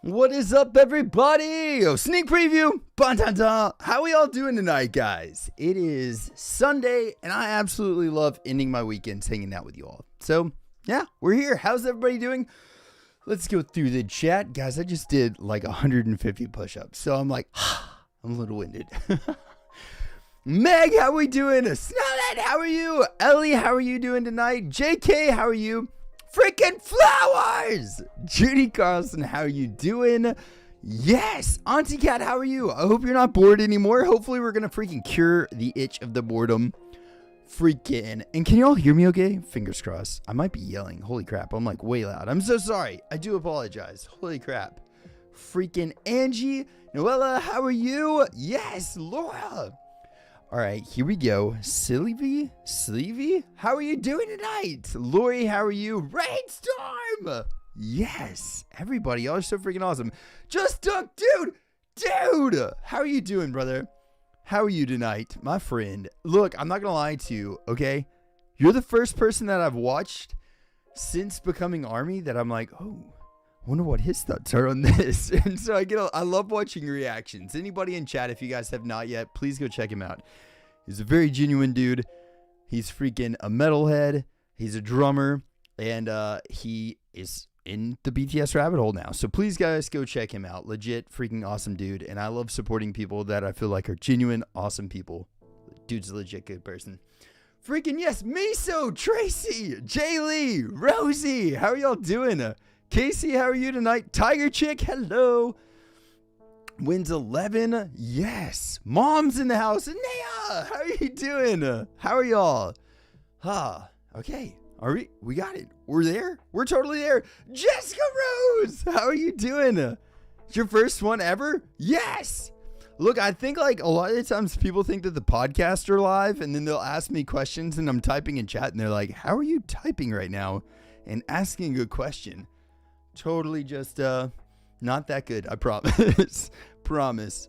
What is up, everybody? Sneak preview. Ba-da-da. How we all doing tonight, guys? It is Sunday, and I absolutely love ending my weekends hanging out with you all. So, yeah, we're here. How's everybody doing? Let's go through the chat. Guys, I just did like 150 push-ups, so I'm like, I'm a little winded. Meg, how we doing? Snowlet, how are you? Ellie, how are you doing tonight? JK, how are you? Freaking flowers! Judy Carlson, how are you doing? Yes! Auntie Cat, how are you? I hope you're not bored anymore. Hopefully we're gonna freaking cure the itch of the boredom. Freaking. And can you all hear me okay? Fingers crossed. I might be yelling. Holy crap. I'm like way loud. I'm so sorry. I do apologize. Holy crap. Freaking Angie. Noella, how are you? Yes! Laura! Alright, here we go. Sleevy? How are you doing tonight? Lori, how are you? Rainstorm! Yes! Everybody, y'all are so freaking awesome. Just Dunk, dude! How are you doing, brother? How are you tonight, my friend? Look, I'm not gonna lie to you, okay? You're the first person that I've watched since becoming Army that I'm like, oh, I wonder what his thoughts are on this. And so I love watching reactions. Anybody in chat, if you guys have not yet, please go check him out. He's a very genuine dude. He's freaking a metalhead. He's a drummer. And he is in the BTS rabbit hole now. So please, guys, go check him out. Legit freaking awesome dude. And I love supporting people that I feel like are genuine, awesome people. Dude's a legit good person. Freaking yes, Miso, Tracy, Jay Lee, Rosie. How are y'all doing? Casey, how are you tonight? Tiger Chick, hello. Wins 11. Yes. Mom's in the house. Naya, how are you doing? How are y'all? Okay. Are we got it. We're there. We're totally there. Jessica Rose, how are you doing? It's your first one ever? Yes. Look, I think like a lot of the times people think that the podcasts are live and then they'll ask me questions and I'm typing in chat and they're like, how are you typing right now and asking a question? Totally just not that good, I promise. Promise.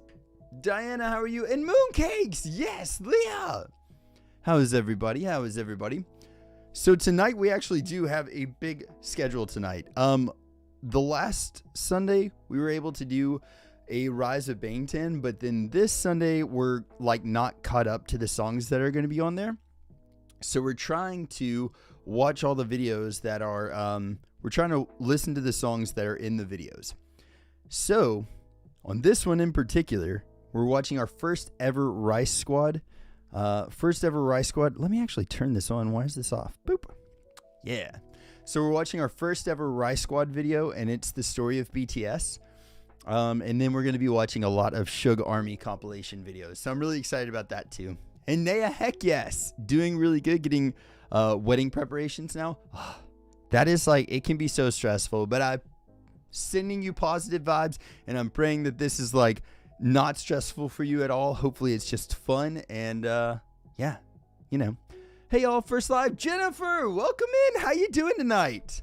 Diana, how are you? And Mooncakes, yes. Leah, how is everybody? So tonight we actually do have a big schedule tonight. The last Sunday we were able to do a Rise of Bangtan, but then this Sunday we're like not caught up to the songs that are going to be on there. So we're trying to watch all the videos that are we're trying to listen to the songs that are in the videos. So on this one in particular, we're watching our first ever Rice Squad. Let me actually turn this on. Why is this off? Boop. Yeah. So we're watching our first ever Rice Squad video, and it's the story of BTS. And then we're going to be watching a lot of Suge Army compilation videos. So I'm really excited about that too. And Naya, heck yes. Doing really good. Getting wedding preparations now. That is like, it can be so stressful, but I'm sending you positive vibes and I'm praying that this is like not stressful for you at all. Hopefully it's just fun and yeah, you know. Hey y'all, first live, Jennifer, welcome in. How you doing tonight?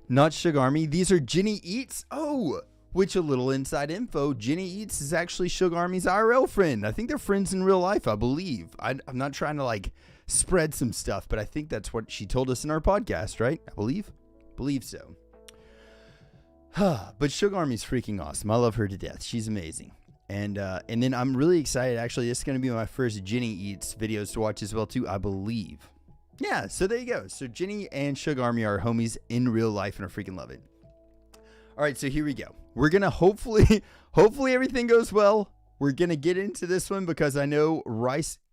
Not Suge Army. These are Jenny Eats. Oh, which a little inside info. Jenny Eats is actually Suge Army's IRL friend. I think they're friends in real life, I believe. I'm not trying to like spread some stuff, but I think that's what she told us in our podcast, right? I believe so. But Suge Army's freaking awesome. I love her to death. She's amazing. And then I'm really excited. Actually, this is going to be my first Jenny Eats videos to watch as well too, I believe. Yeah, so there you go. So Jenny and Suge Army are homies in real life and I freaking love it. All right, so here we go. We're going to hopefully everything goes well. We're going to get into this one because I know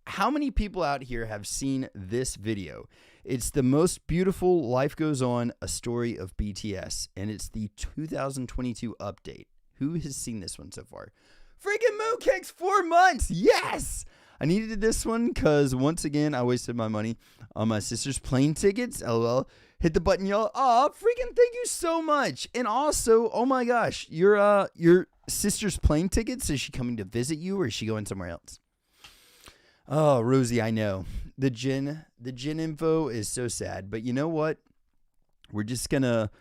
how many people out here have seen this video? It's the most beautiful Life Goes On, a story of BTS, and it's the 2022 update. Who has seen this one so far? Freaking Mooncakes, 4 months. Yes. I needed this one because once again, I wasted my money on my sister's plane tickets. LOL. Hit the button, y'all. Oh, freaking thank you so much. And also, oh my gosh, your sister's plane tickets, is she coming to visit you or is she going somewhere else? Oh, Rosie, I know. The gin info is so sad, but you know what? We're just going to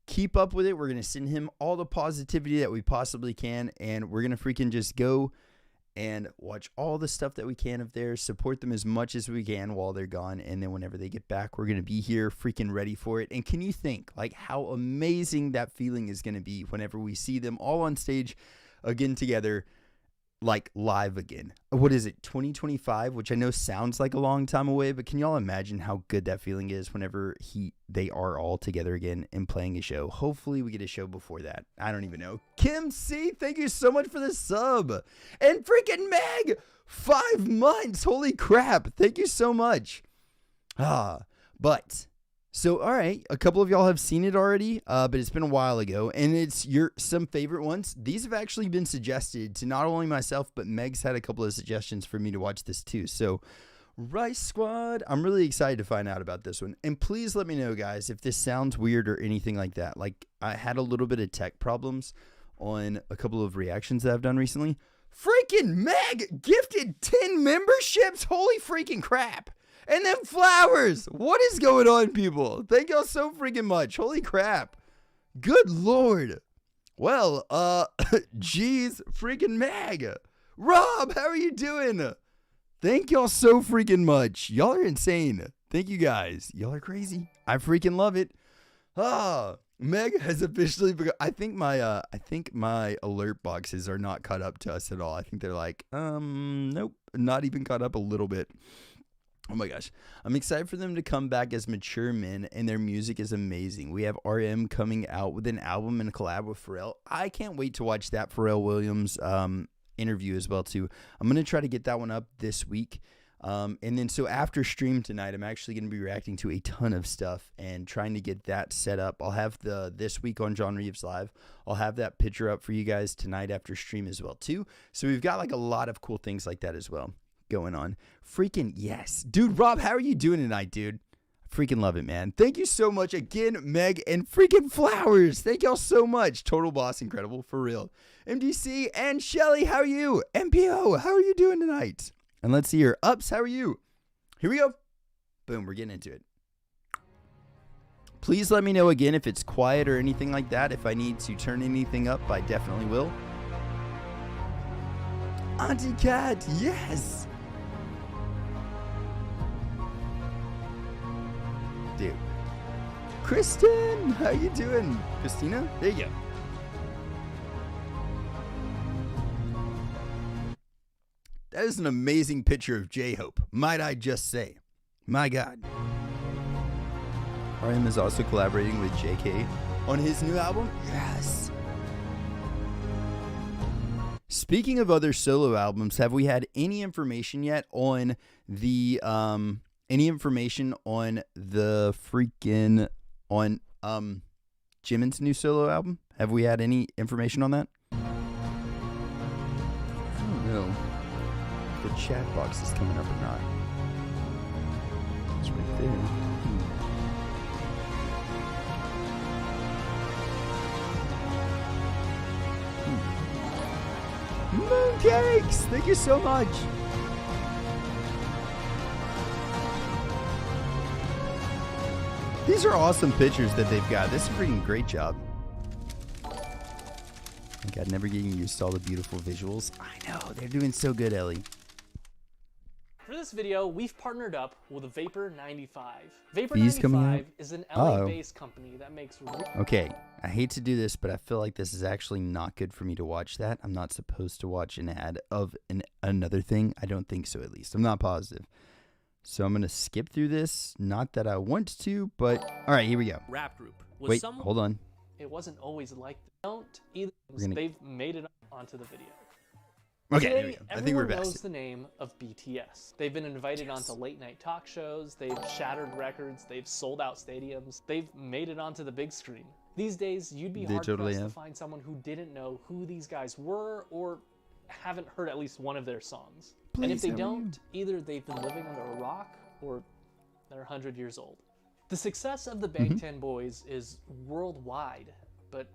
keep up with it. We're going to send him all the positivity that we possibly can, and we're going to freaking just go and watch all the stuff that we can of theirs, support them as much as we can while they're gone, and then whenever they get back, we're going to be here freaking ready for it. And can you think like how amazing that feeling is going to be whenever we see them all on stage again together, like live again? What is it, 2025, which I know sounds like a long time away, but can y'all imagine how good that feeling is whenever they are all together again and playing a show? Hopefully we get a show before that. I don't even know. Kim C, thank you so much for the sub. And freaking Meg, 5 months. Holy crap. Thank you so much. But so, all right, a couple of y'all have seen it already, but it's been a while ago, and it's some favorite ones. These have actually been suggested to not only myself, but Meg's had a couple of suggestions for me to watch this too. So, Rice Squad, I'm really excited to find out about this one. And please let me know, guys, if this sounds weird or anything like that. Like, I had a little bit of tech problems on a couple of reactions that I've done recently. Freaking Meg gifted 10 memberships. Holy freaking crap. And then flowers. What is going on, people? Thank y'all so freaking much. Holy crap. Good Lord. Well, geez, freaking Mag. Rob, how are you doing? Thank y'all so freaking much. Y'all are insane. Thank you guys. Y'all are crazy. I freaking love it. Meg has officially begun. I think my alert boxes are not caught up to us at all. I think they're like, nope, not even caught up a little bit. Oh my gosh. I'm excited for them to come back as mature men, and their music is amazing. We have RM coming out with an album and a collab with Pharrell. I can't wait to watch that Pharrell Williams interview as well too. I'm going to try to get that one up this week. And then so after stream tonight, I'm actually going to be reacting to a ton of stuff and trying to get that set up. I'll have this week on John Reeves Live. I'll have that picture up for you guys tonight after stream as well too. So we've got like a lot of cool things like that as well going on. Freaking yes. Dude, Rob, how are you doing tonight, dude? I freaking love it, man. Thank you so much again, Meg, and freaking flowers. Thank y'all so much. Total boss, incredible, for real. MDC and Shelly, how are you? MPO, how are you doing tonight? And let's see here. Ups, how are you? Here we go. Boom, we're getting into it. Please let me know again if it's quiet or anything like that. If I need to turn anything up, I definitely will. Auntie Cat, yes. Dude. Kristen, how you doing? Christina? There you go. That is an amazing picture of J-Hope, might I just say. My God. RM is also collaborating with JK on his new album. Yes. Speaking of other solo albums, have we had any information yet on the Jimin's new solo album? Have we had any information on that? I don't know. The chat box is coming up or not. It's right there. Mooncakes! Thank you so much. These are awesome pictures that they've got. This is a freaking great job. My God, never getting used to all the beautiful visuals. I know, they're doing so good, Ellie. For this video, we've partnered up with Vapor 95. Vapor 95 is an LA-based company that makes... Okay, I hate to do this, but I feel like this is actually not good for me to watch that. I'm not supposed to watch an ad of another thing. I don't think so, at least. I'm not positive. So I'm going to skip through this. Not that I want to, but... All right, here we go. Rap group. Wait, hold on. It wasn't always like that. Don't either. They've made it onto the video. Okay, today, there we go. I think we're best. Everyone knows the name of BTS. They've been invited onto late-night talk shows. They've shattered records. They've sold out stadiums. They've made it onto the big screen. These days, you'd be hard-pressed to find someone who didn't know who these guys were or haven't heard at least one of their songs. And if they don't, either they've been living under a rock or they're 100 years old. The success of the Bangtan Boys is worldwide, but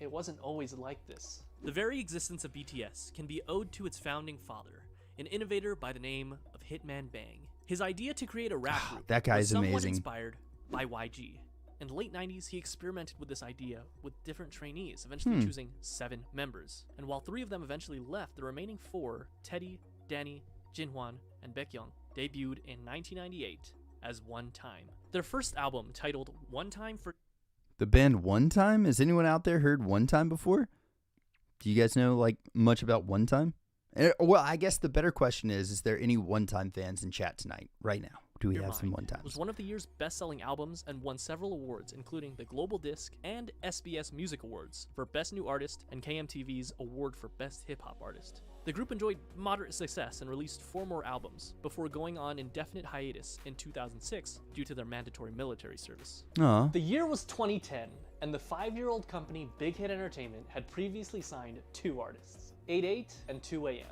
it wasn't always like this. The very existence of BTS can be owed to its founding father, an innovator by the name of Hitman Bang. His idea to create a rap group that guy was is somewhat amazing. Inspired by YG, In the late 90s, he experimented with this idea with different trainees, eventually choosing 7 members. And while 3 of them eventually left, the remaining 4, Teddy, Danny, Jinhwan, and Baekhyun, debuted in 1998 as One Time. Their first album, titled One Time for... The band One Time? Has anyone out there heard One Time before? Do you guys know like much about One Time? Well, I guess the better question is there any One Time fans in chat tonight, right now? Do we have some One Times? It was one of the year's best-selling albums and won several awards, including the Global Disc and SBS Music Awards for Best New Artist and KMTV's Award for Best Hip-Hop Artist. The group enjoyed moderate success and released 4 more albums before going on indefinite hiatus in 2006 due to their mandatory military service. Aww. The year was 2010, and the 5-year-old company Big Hit Entertainment had previously signed 2 artists, 88 and 2AM.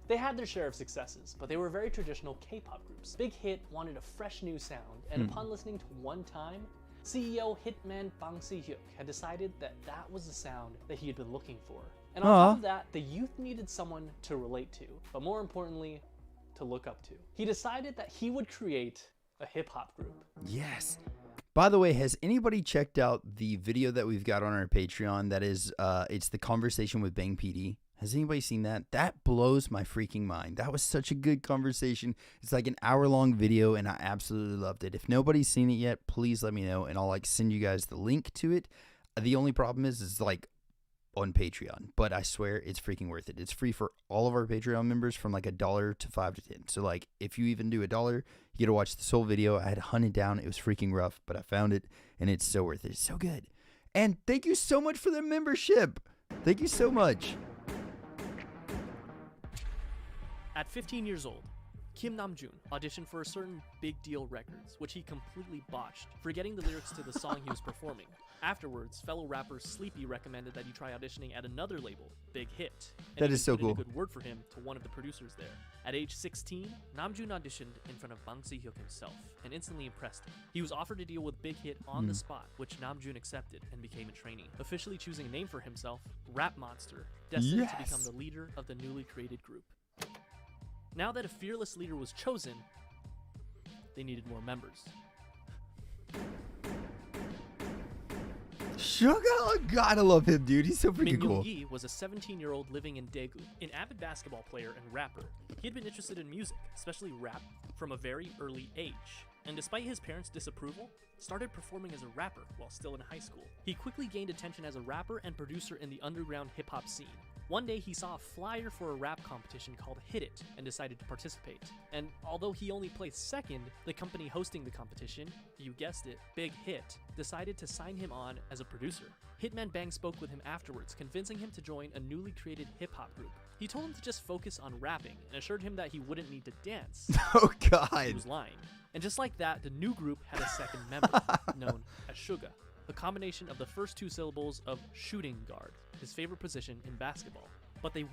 They had their share of successes, but they were very traditional K-pop groups. Big Hit wanted a fresh new sound, and upon listening to One Time, CEO Hitman Bang Si-hyuk had decided that that was the sound that he had been looking for. And on top of that, the youth needed someone to relate to, but more importantly, to look up to. He decided that he would create a hip-hop group. Yes. By the way, has anybody checked out the video that we've got on our Patreon? That is, it's the conversation with Bang PD. Has anybody seen that? That blows my freaking mind. That was such a good conversation. It's like an hour-long video, and I absolutely loved it. If nobody's seen it yet, please let me know, and I'll like send you guys the link to it. The only problem is like on Patreon, but I swear it's freaking worth it. It's free for all of our Patreon members from like $1 to $5 to $10. So like if you even do $1, you get to watch this whole video. I had to hunt it down. It was freaking rough, but I found it, and it's so worth it. It's so good. And thank you so much for the membership. Thank you so much. At 15 years old, Kim Namjoon auditioned for a certain Big Deal Records, which he completely botched, forgetting the lyrics to the song he was performing. Afterwards, fellow rapper Sleepy recommended that he try auditioning at another label, Big Hit. And that is so cool. A good word for him to one of the producers there. At age 16, Namjoon auditioned in front of Bang Si-hyuk himself and instantly impressed him. He was offered a deal with Big Hit on the spot, which Namjoon accepted and became a trainee, officially choosing a name for himself, Rap Monster, destined to become the leader of the newly created group. Now that a fearless leader was chosen, they needed more members. Suga, gotta love him, dude. He's so freaking cool. Min Young-gi was a 17-year-old living in Daegu, an avid basketball player and rapper. He had been interested in music, especially rap, from a very early age. And despite his parents' disapproval, started performing as a rapper while still in high school. He quickly gained attention as a rapper and producer in the underground hip-hop scene. One day he saw a flyer for a rap competition called Hit It and decided to participate. And although he only placed second, the company hosting the competition, you guessed it, Big Hit, decided to sign him on as a producer. Hitman Bang spoke with him afterwards, convincing him to join a newly created hip-hop group. He told him to just focus on rapping and assured him that he wouldn't need to dance. Oh god. He was lying. And just like that, the new group had a second member, known as Suga, a combination of the first 2 syllables of shooting guard, his favorite position in basketball. But they...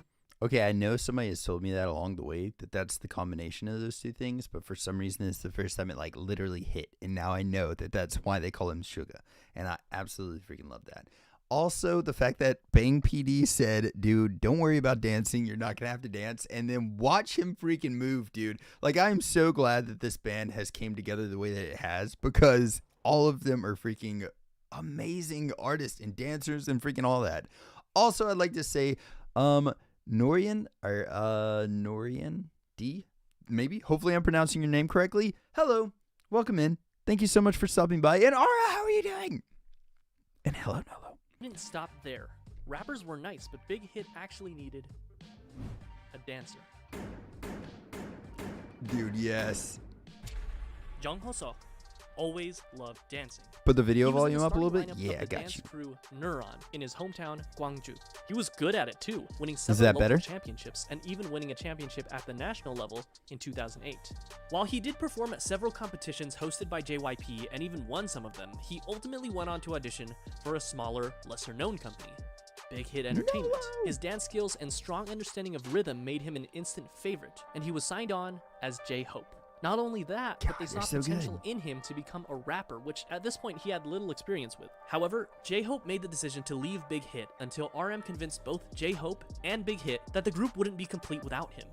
Okay, I know somebody has told me that along the way, that that's the combination of those 2 things, but for some reason it's the first time it like literally hit, and now I know that that's why they call him Suga, and I absolutely freaking love that. Also, the fact that Bang PD said, dude, don't worry about dancing. You're not going to have to dance. And then watch him freaking move, dude. Like, I am so glad that this band has came together the way that it has, because all of them are freaking amazing artists and dancers and freaking all that. Also, I'd like to say, Norian D, maybe. Hopefully I'm pronouncing your name correctly. Hello. Welcome in. Thank you so much for stopping by. And Aura, how are you doing? And hello, Nolo. Didn't stop there. Rappers were nice, but Big Hit actually needed a dancer. Dude, yes. Jung Ho-seok always loved dancing. Put the video He was in volume the up a little starting bit. lineup Yeah, of I the got dance you. crew Neuron in his hometown, Gwangju. He was good at it too, winning that several local better? championships and even winning a championship at the national level in 2008. While he did perform at several competitions hosted by JYP and even won some of them, he ultimately went on to audition for a smaller, lesser-known company, Big Hit Entertainment. No. His dance skills and strong understanding of rhythm made him an instant favorite, and he was signed on as J-Hope. Not only that, but they God, saw you're so potential in him to become a rapper, which at this point he had little experience with. However, J-Hope made the decision to leave Big Hit until RM convinced both J-Hope and Big Hit that the group wouldn't be complete without him.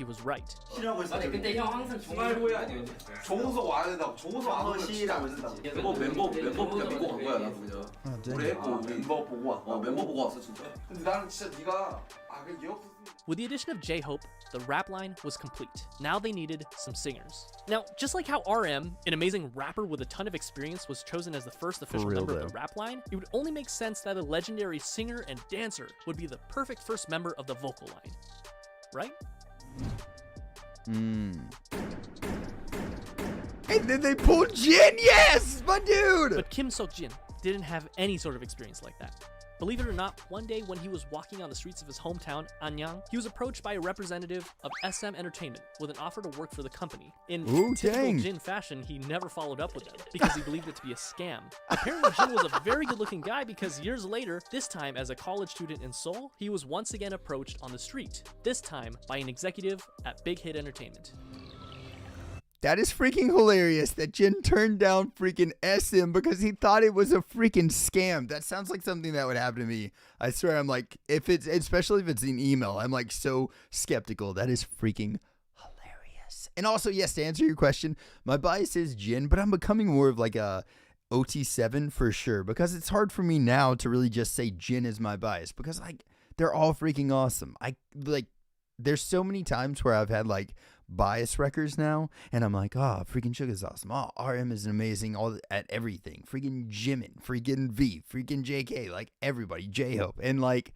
he was right. 쉬라고 했어. 아니 근데 형 항상 중간고에 아니에요. 종호석 와야 된다고. 종호석 안 오면 쉬라고 했다고. 멤버 그냥 믿고 간 거야 나도 그냥. 오래 했고 멤버 보고 왔다. 멤버 보고 왔어 진짜. 근데 나는 진짜 네가 그 기억. With the addition of J-Hope, the rap line was complete. Now they needed some singers. Now, just like how RM, an amazing rapper with a ton of experience, was chosen as the first official member of the rap line, it would only make sense that a legendary singer and dancer would be the perfect first member of the vocal line. Right? And then they pulled Jin. Yes, my dude. But Kim Seok-jin didn't have any sort of experience like that. Believe it or not, one day when he was walking on the streets of his hometown, Anyang, he was approached by a representative of SM Entertainment with an offer to work for the company. In typical Jin fashion, he never followed up with them because he believed it to be a scam. Apparently, Jin was a very good-looking guy because years later, this time as a college student in Seoul, he was once again approached on the street, this time by an executive at Big Hit Entertainment. That is freaking hilarious that Jin turned down freaking SM because he thought it was a freaking scam. That sounds like something that would happen to me. I swear, I'm like, especially if it's an email, I'm like so skeptical. That is freaking hilarious. And also, yes, to answer your question, my bias is Jin, but I'm becoming more of like a OT7 for sure because it's hard for me now to really just say Jin is my bias because like they're all freaking awesome. There's so many times where I've had like bias records now, and I'm like, oh, freaking Suga's awesome. Oh, RM is amazing at everything. Freaking Jimin, freaking V, freaking JK, like everybody, J-Hope. And like,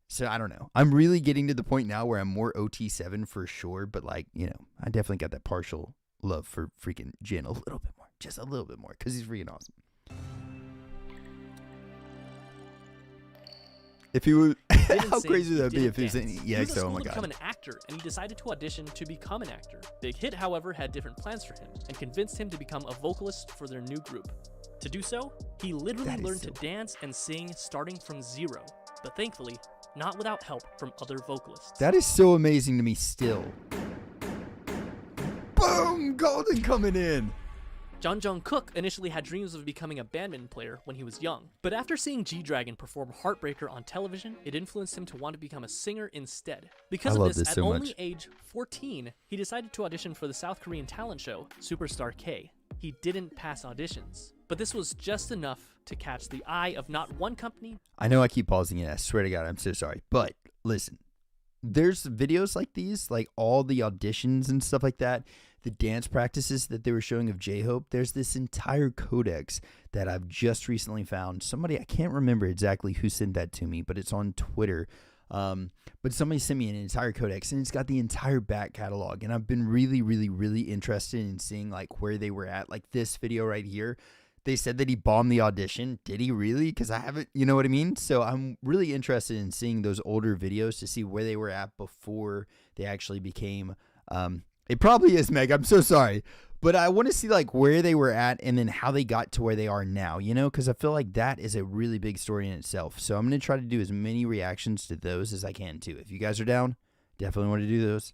so I don't know. I'm really getting to the point now where I'm more OT7 for sure, but like, you know, I definitely got that partial love for freaking Jin a little bit more, just a little bit more, because he's freaking awesome. If he was, how crazy would that be if he was in EXO? He was at school oh my to god. become an actor, and he decided to audition to become an actor. Big Hit, however, had different plans for him, and convinced him to become a vocalist for their new group. To do so, he literally learned to dance and sing starting from zero, but thankfully, not without help from other vocalists. That is so amazing to me still. Boom! Golden coming in! Jung Jung-kook initially had dreams of becoming a badminton player when he was young, but after seeing G-Dragon perform Heartbreaker on television, it influenced him to want to become a singer instead. Because of this, at only age 14, he decided to audition for the South Korean talent show, Superstar K. He didn't pass auditions, but this was just enough to catch the eye of not one company. I know I keep pausing it, I swear to God, I'm so sorry, but listen, there's videos like these, like all the auditions and stuff like that, the dance practices that they were showing of J-Hope. There's this entire codex that I've just recently found. Somebody, I can't remember exactly who sent that to me, but it's on Twitter. But somebody sent me an entire codex, and it's got the entire back catalog. And I've been really, really, really interested in seeing like where they were at. Like this video right here, they said that he bombed the audition. Did he really? Because I haven't, you know what I mean? So I'm really interested in seeing those older videos to see where they were at before they actually became, it probably is, Meg. I'm so sorry. But I want to see like where they were at and then how they got to where they are now, you know, because I feel like that is a really big story in itself. So I'm going to try to do as many reactions to those as I can too. If you guys are down, definitely want to do those.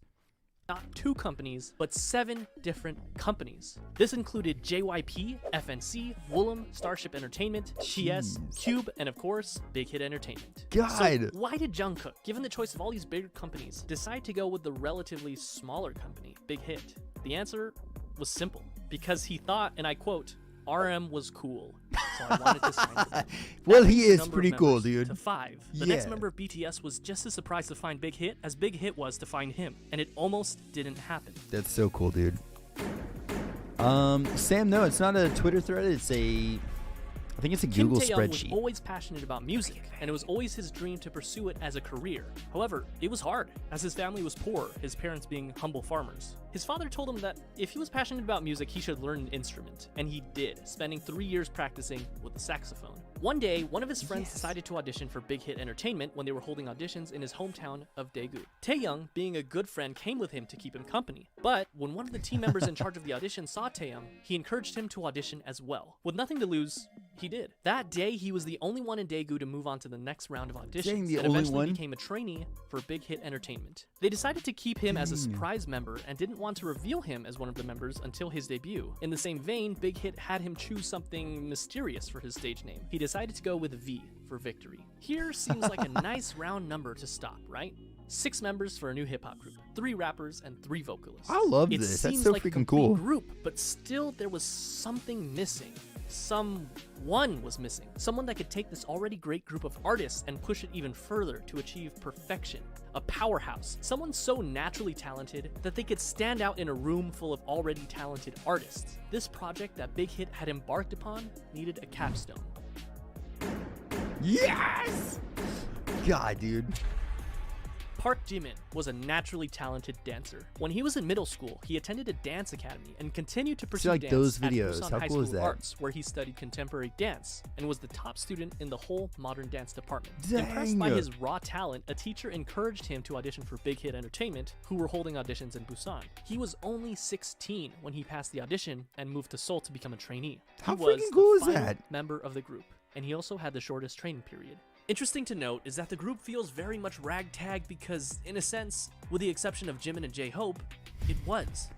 Not 2 companies, but 7 different companies. This included JYP, FNC, Woollim, Starship Entertainment, TS, Cube, and of course, Big Hit Entertainment. God! So why did Jungkook, given the choice of all these bigger companies, decide to go with the relatively smaller company, Big Hit? The answer was simple. Because he thought, and I quote, RM was cool, so I wanted to sign with him. Well, he is pretty cool, dude. To 5. The next member of BTS was just as surprised to find Big Hit as Big Hit was to find him, and it almost didn't happen. That's so cool, dude. Sam, no, it's not a Twitter thread. It's I think it's a Google spreadsheet. Kim was always passionate about music, and it was always his dream to pursue it as a career. However, it was hard, as his family was poor, his parents being humble farmers. His father told him that if he was passionate about music, he should learn an instrument, and he did, spending 3 years practicing with the saxophone. One day, one of his friends decided to audition for Big Hit Entertainment when they were holding auditions in his hometown of Daegu. Taeyoung, being a good friend, came with him to keep him company. But when one of the team members in charge of the audition saw Taeyoung, he encouraged him to audition as well. With nothing to lose, he did. That day, he was the only one in Daegu to move on to the next round of auditions, and eventually became a trainee for Big Hit Entertainment. They decided to keep him as a surprise member and didn't want to reveal him as one of the members until his debut. In the same vein, Big Hit had him choose something mysterious for his stage name. He decided to go with V for victory. Here seems like a nice round number to stop, right? 6 members for a new hip hop group, 3 rappers and 3 vocalists. I love It this. That's seems so like a freaking complete cool. group, but still there was something missing. Someone was missing. Someone that could take this already great group of artists and push it even further to achieve perfection. A powerhouse. Someone so naturally talented that they could stand out in a room full of already talented artists. This project that Big Hit had embarked upon needed a capstone. Yes! God, dude. Park Jimin was a naturally talented dancer. When he was in middle school, he attended a dance academy and continued to pursue like dance those at videos. Busan How High cool School is that? Arts, where he studied contemporary dance and was the top student in the whole modern dance department. Dang. Impressed by his raw talent, a teacher encouraged him to audition for Big Hit Entertainment, who were holding auditions in Busan. He was only 16 when he passed the audition and moved to Seoul to become a trainee. How He was freaking cool the is final that? member of the group, and he also had the shortest training period. Interesting to note is that the group feels very much ragtag because, in a sense, with the exception of Jimin and J-Hope, it was.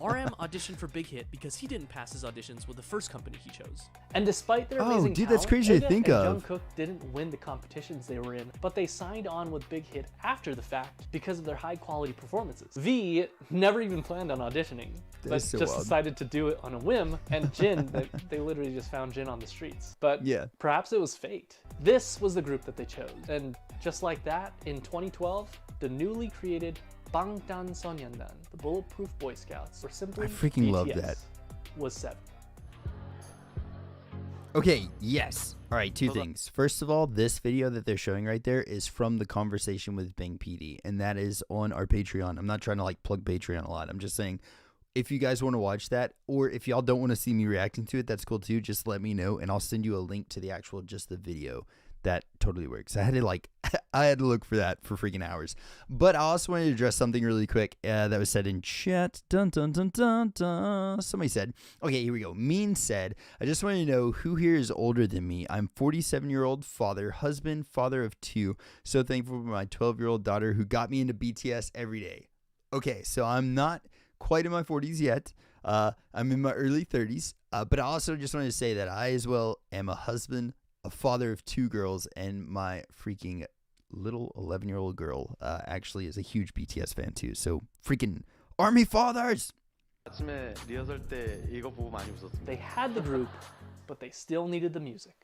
RM auditioned for Big Hit because he didn't pass his auditions with the first company he chose. And despite their Oh, amazing dude, that's talent, crazy to Suga think and of. Jungkook didn't win the competitions they were in, but they signed on with Big Hit after the fact because of their high-quality performances. V never even planned on auditioning, but is so just wild. decided to do it on a whim, and Jin, they literally just found Jin on the streets. But Yeah. perhaps it was fate. This was the group that they chose, and just like that, in 2012, the newly created Bangtanso년dan, the Bulletproof Boy Scouts, or simply I freaking love BTS, that. was 7. Okay, yes. All right, two things. First of all, this video that they're showing right there is from the conversation with Bang PD, and that is on our Patreon. I'm not trying to like plug Patreon a lot. I'm just saying, if you guys want to watch that, or if y'all don't want to see me reacting to it, that's cool too. Just let me know, and I'll send you a link to the actual just the video. That totally works. I had to look for that for freaking hours. But I also wanted to address something really quick that was said in chat. Dun dun dun dun dun. Somebody said, okay, here we go. Mean said, I just want to know who here is older than me. I'm 47-year-old father, husband, father of 2. So thankful for my 12-year-old daughter who got me into BTS every day. Okay, so I'm not quite in my 40s yet. I'm in my early 30s. But I also just wanted to say that I as well am a husband, a father of 2 girls, and my freaking little 11-year-old girl actually is a huge BTS fan too. So freaking army fathers. They had the group, but they still needed the music.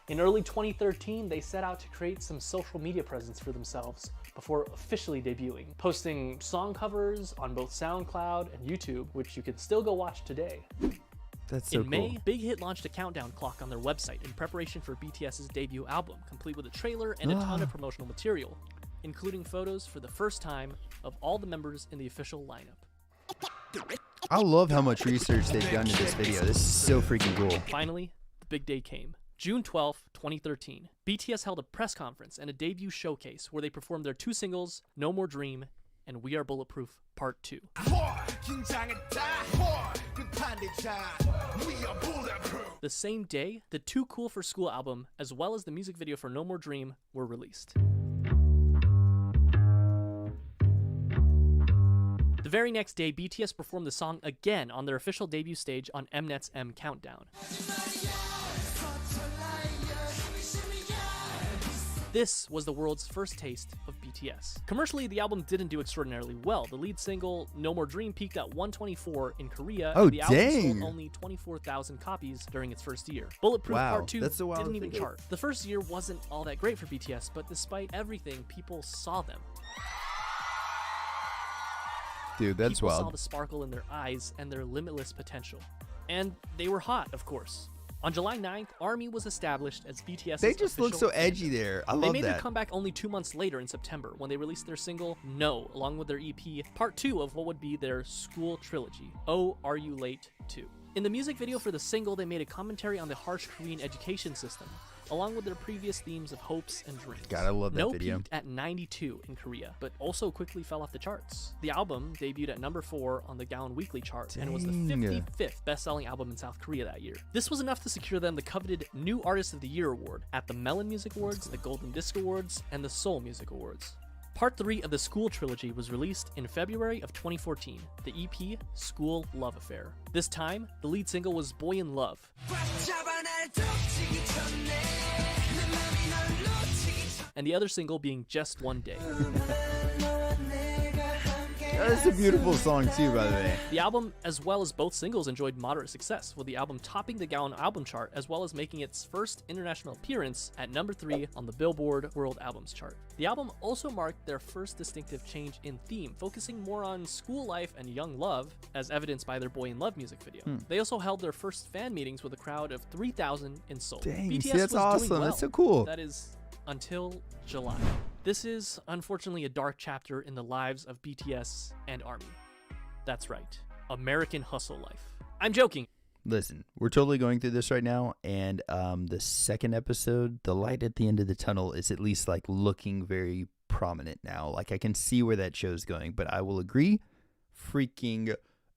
In early 2013, they set out to create some social media presence for themselves before officially debuting, posting song covers on both SoundCloud and YouTube, which you can still go watch today. That's so In cool. May, Big Hit launched a countdown clock on their website in preparation for BTS's debut album, complete with a trailer and a ton of promotional material, including photos for the first time of all the members in the official lineup. I love how much research they've done to this video. This is so freaking cool. Finally, the big day came. June 12, 2013, BTS held a press conference and a debut showcase where they performed their 2 singles, No More Dream and We Are Bulletproof Part 2. The same day, the Too Cool for School album, as well as the music video for No More Dream, were released. The very next day, BTS performed the song again on their official debut stage on Mnet's M Countdown. This was the world's first taste of BTS. Commercially, the album didn't do extraordinarily well. The lead single, No More Dream, peaked at 124 in Korea, Oh, and the album dang. sold only 24,000 copies during its first year. Bulletproof Wow, Part 2 that's so wild didn't to even think of. chart. The first year wasn't all that great for BTS, but despite everything, people saw them. Dude, that's People saw wild. the sparkle in their eyes and their limitless potential. And they were hot, of course. On July 9th, ARMY was established as BTS's They just look so official edgy there. I They love made their that. comeback only 2 months later in September when they released their single No, along with their EP, part 2 of what would be their school trilogy, Oh, Are You Late 2. In the music video for the single, they made a commentary on the harsh Korean education system, along with their previous themes of hopes and dreams. God, I love that No video. peaked at 92 in Korea, but also quickly fell off the charts. The album debuted at number 4 on the Gaon Weekly chart and was the Dang. 55th best-selling album in South Korea that year. This was enough to secure them the coveted New Artist of the Year award at the Melon Music Awards, the Golden Disc Awards, and the Seoul Music Awards. Part 3 of the School Trilogy was released in February of 2014, the EP School Love Affair. This time, the lead single was Boy in Love, and the other single being Just One Day. That's a beautiful song too, by the way. The album, as well as both singles, enjoyed moderate success, with the album topping the Gaon album chart, as well as making its first international appearance at number 3 on the Billboard World Albums chart. The album also marked their first distinctive change in theme, focusing more on school life and young love, as evidenced by their Boy in Love music video. They also held their first fan meetings with a crowd of 3,000 in Seoul. Dang, BTS see, that's was awesome. doing well. That's so cool. That is until July. This is unfortunately a dark chapter in the lives of BTS and ARMY. That's right, American hustle life. I'm joking. Listen, we're totally going through this right now, and the second episode, the light at the end of the tunnel is at least like looking very prominent now. Like I can see where that show's going, but I will agree, freaking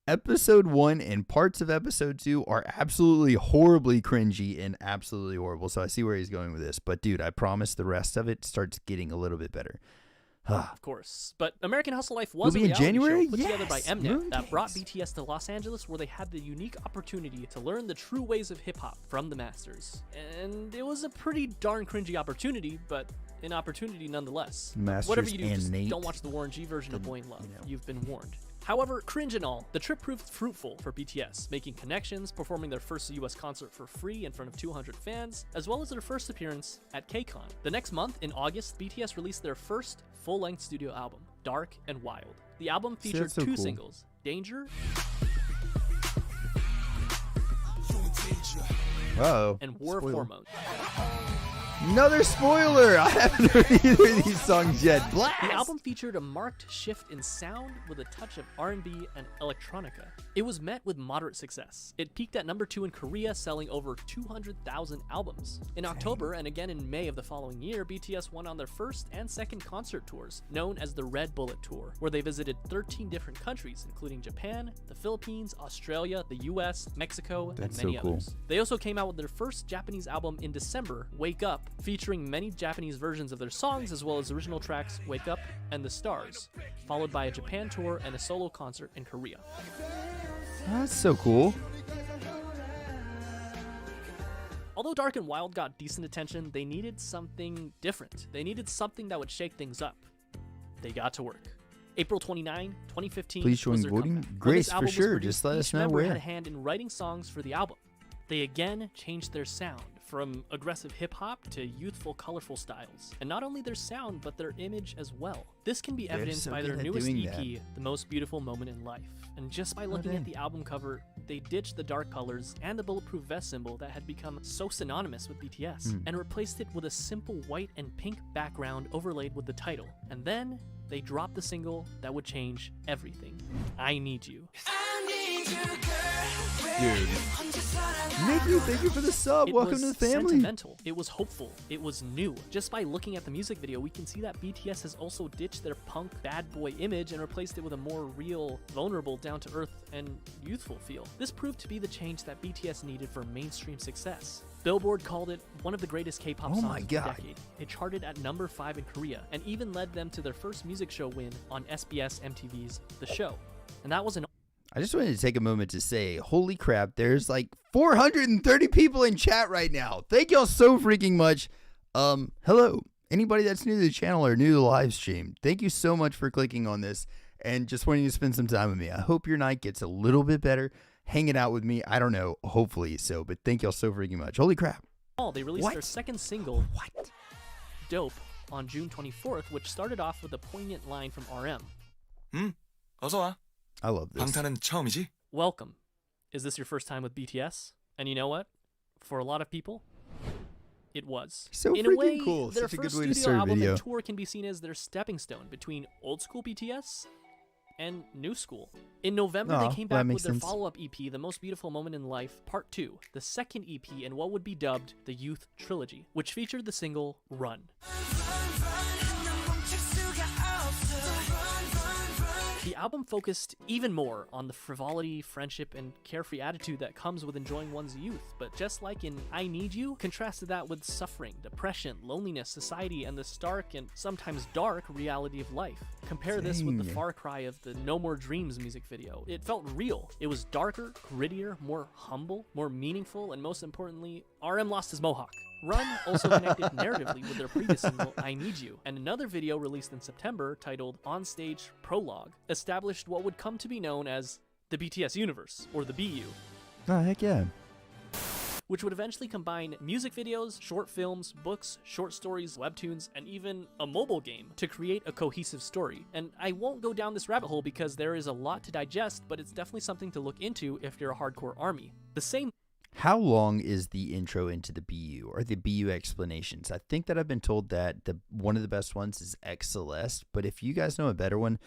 episode 1 and parts of episode 2 are absolutely horribly cringy and absolutely horrible. So I see where he's going with this, but dude, I promise the rest of it starts getting a little bit better. Of course. But American Hustle Life was a in reality January? show put together by Yes, Mnet that Moondance. brought BTS to Los Angeles, where they had the unique opportunity to learn the true ways of hip-hop from the masters. And it was a pretty darn cringy opportunity, but an opportunity nonetheless. Masters Whatever you do, and just Nate. don't watch the Warren G version of Boy in Love. you know. You've been warned. However, cringe and all, the trip proved fruitful for BTS, making connections, performing their first US concert for free in front of 200 fans, as well as their first appearance at KCON. The next month, in August, BTS released their first full-length studio album, Dark and Wild. The album featured that's so 2 cool. singles, Danger Uh-oh. and War of Spoiler. Hormones. Another spoiler! I haven't heard either of these songs yet. Blast! The album featured a marked shift in sound with a touch of R&B and electronica. It was met with moderate success. It peaked at number 2 in Korea, selling over 200,000 albums. In October and again in May of the following year, BTS went on their first and second concert tours, known as the Red Bullet Tour, where they visited 13 different countries, including Japan, the Philippines, Australia, the US, Mexico, That's and many so cool. others. They also came out with their first Japanese album in December, Wake Up, featuring many Japanese versions of their songs, as well as original tracks Wake Up and The Stars, followed by a Japan tour and a solo concert in Korea. That's so cool. Although Dark and Wild got decent attention, they needed something different. They needed something that would shake things up. They got to work. April 29, 2015 Please join was their voting. comeback. When Grace, this for album was sure. produced, Just let us each know member where. had a hand in writing songs for the album. They again changed their sound, from aggressive hip-hop to youthful, colorful styles. And not only their sound, but their image as well. This can be They're evidenced so by their good at newest doing EP, The Most Beautiful Moment in Life. And just by looking dang. at the album cover, they ditched the dark colors and the bulletproof vest symbol that had become so synonymous with BTS, and replaced it with a simple white and pink background overlaid with the title. And then, they dropped the single that would change everything. I Need You. Dude. Nikki, thank you for the sub. It Welcome was to the family. sentimental. It was hopeful. It was new. Just by looking at the music video, we can see that BTS has also ditched their punk bad boy image and replaced it with a more real, vulnerable, down-to-earth, and youthful feel. This proved to be the change that BTS needed for mainstream success. Billboard called it one of the greatest K-pop Oh songs my of the God. decade. It charted at number 5 in Korea, and even led them to their first music show win on SBS MTV's The Show. And that was an I just wanted to take a moment to say, holy crap, there's like 430 people in chat right now. Thank y'all so freaking much. Hello, anybody that's new to the channel or new to the live stream, thank you so much for clicking on this and just wanting to spend some time with me. I hope your night gets a little bit better hanging out with me. I don't know, hopefully so, but thank y'all so freaking much. Holy crap. They released What? their second single, What? Dope, on June 24th, which started off with a poignant line from RM. 어서 와. I love this. 방탄은 처음이지? Welcome. Is this your first time with BTS? And you know what? For a lot of people, it was. So In a freaking way, cool. their Such a good first way to studio start a album video. and tour can be seen as their stepping stone between old school BTS and new school. In November, Aw, they came well, that back with makes their sense. follow-up EP, The Most Beautiful Moment in Life, Part 2, the second EP in what would be dubbed the Youth Trilogy, which featured the single Run. The album focused even more on the frivolity, friendship, and carefree attitude that comes with enjoying one's youth, but just like in I Need You, contrasted that with suffering, depression, loneliness, society, and the stark and sometimes dark reality of life. Compare this with the Dang. far cry of the No More Dreams music video. It felt real. It was darker, grittier, more humble, more meaningful, and most importantly, RM lost his mohawk. Run also connected narratively with their previous single, I Need You, and another video released in September titled Onstage Prologue established what would come to be known as the BTS universe, or the BU. Oh, heck yeah. Which would eventually combine music videos, short films, books, short stories, webtoons, and even a mobile game to create a cohesive story. And I won't go down this rabbit hole because there is a lot to digest, but it's definitely something to look into if you're a hardcore ARMY. The same. How long is the intro into the BU or the BU explanations? I think that I've been told that one of the best ones is X Celeste, but if you guys know a better one,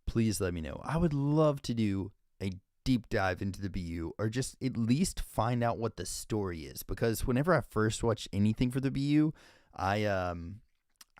please let me know. I would love to do a deep dive into the BU or just at least find out what the story is, because whenever I first watched anything for the BU, I